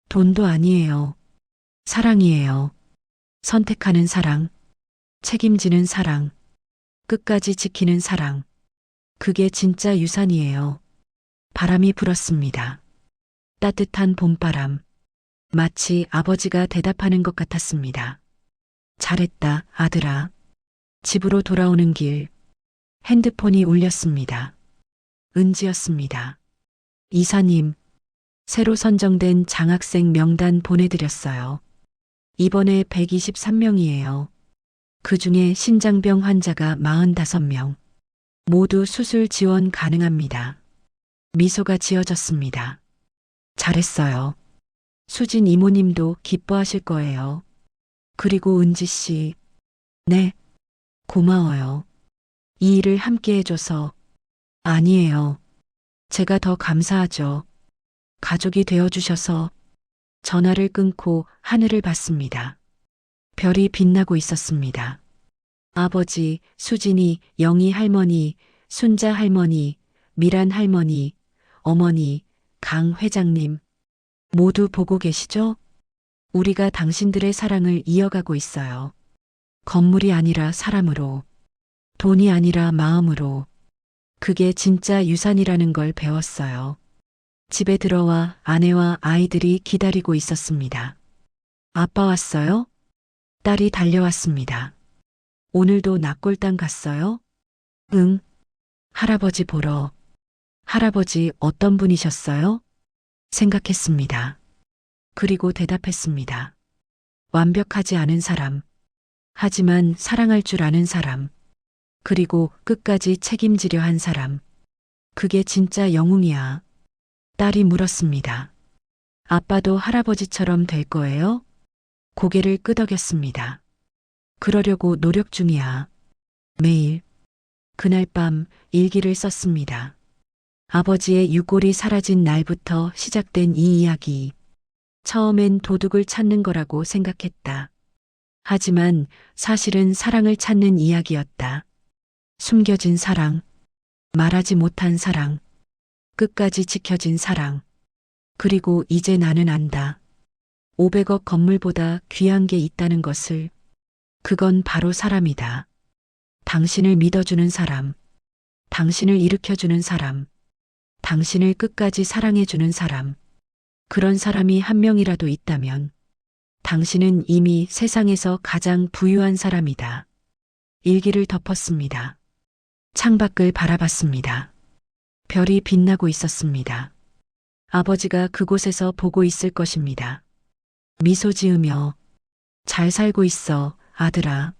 돈도 아니에요. 사랑이에요. 선택하는 사랑, 책임지는 사랑, 끝까지 지키는 사랑. 그게 진짜 유산이에요. 바람이 불었습니다. 따뜻한 봄바람. 마치 아버지가 대답하는 것 같았습니다. 잘했다, 아들아. 집으로 돌아오는 길. 핸드폰이 울렸습니다. 은지였습니다. 이사님, 새로 선정된 장학생 명단 보내드렸어요. 이번에 123명이에요. 그 중에 신장병 환자가 45명. 모두 수술 지원 가능합니다. 미소가 지어졌습니다. 잘했어요. 수진 이모님도 기뻐하실 거예요. 그리고 은지 씨. 네. 고마워요. 이 일을 함께 해줘서. 아니에요. 제가 더 감사하죠. 가족이 되어주셔서. 전화를 끊고 하늘을 봤습니다. 별이 빛나고 있었습니다. 아버지, 수진이, 영희 할머니, 순자 할머니, 미란 할머니, 어머니, 강 회장님, 모두 보고 계시죠? 우리가 당신들의 사랑을 이어가고 있어요. 건물이 아니라 사람으로, 돈이 아니라 마음으로. 그게 진짜 유산이라는 걸 배웠어요. 집에 들어와 아내와 아이들이 기다리고 있었습니다. 아빠 왔어요? 딸이 달려왔습니다. 오늘도 낙골당 갔어요? 응. 할아버지 보러. 할아버지 어떤 분이셨어요? 생각했습니다. 그리고 대답했습니다. 완벽하지 않은 사람. 하지만 사랑할 줄 아는 사람. 그리고 끝까지 책임지려 한 사람. 그게 진짜 영웅이야. 딸이 물었습니다. 아빠도 할아버지처럼 될 거예요? 고개를 끄덕였습니다. 그러려고 노력 중이야. 매일. 그날 밤 일기를 썼습니다. 아버지의 유골이 사라진 날부터 시작된 이 이야기. 처음엔 도둑을 찾는 거라고 생각했다. 하지만 사실은 사랑을 찾는 이야기였다. 숨겨진 사랑, 말하지 못한 사랑, 끝까지 지켜진 사랑. 그리고 이제 나는 안다. 500억 건물보다 귀한 게 있다는 것을. 그건 바로 사람이다. 당신을 믿어주는 사람, 당신을 일으켜주는 사람, 당신을 끝까지 사랑해주는 사람. 그런 사람이 한 명이라도 있다면 당신은 이미 세상에서 가장 부유한 사람이다. 일기를 덮었습니다. 창밖을 바라봤습니다. 별이 빛나고 있었습니다. 아버지가 그곳에서 보고 있을 것입니다. 미소 지으며 잘 살고 있어, 아들아.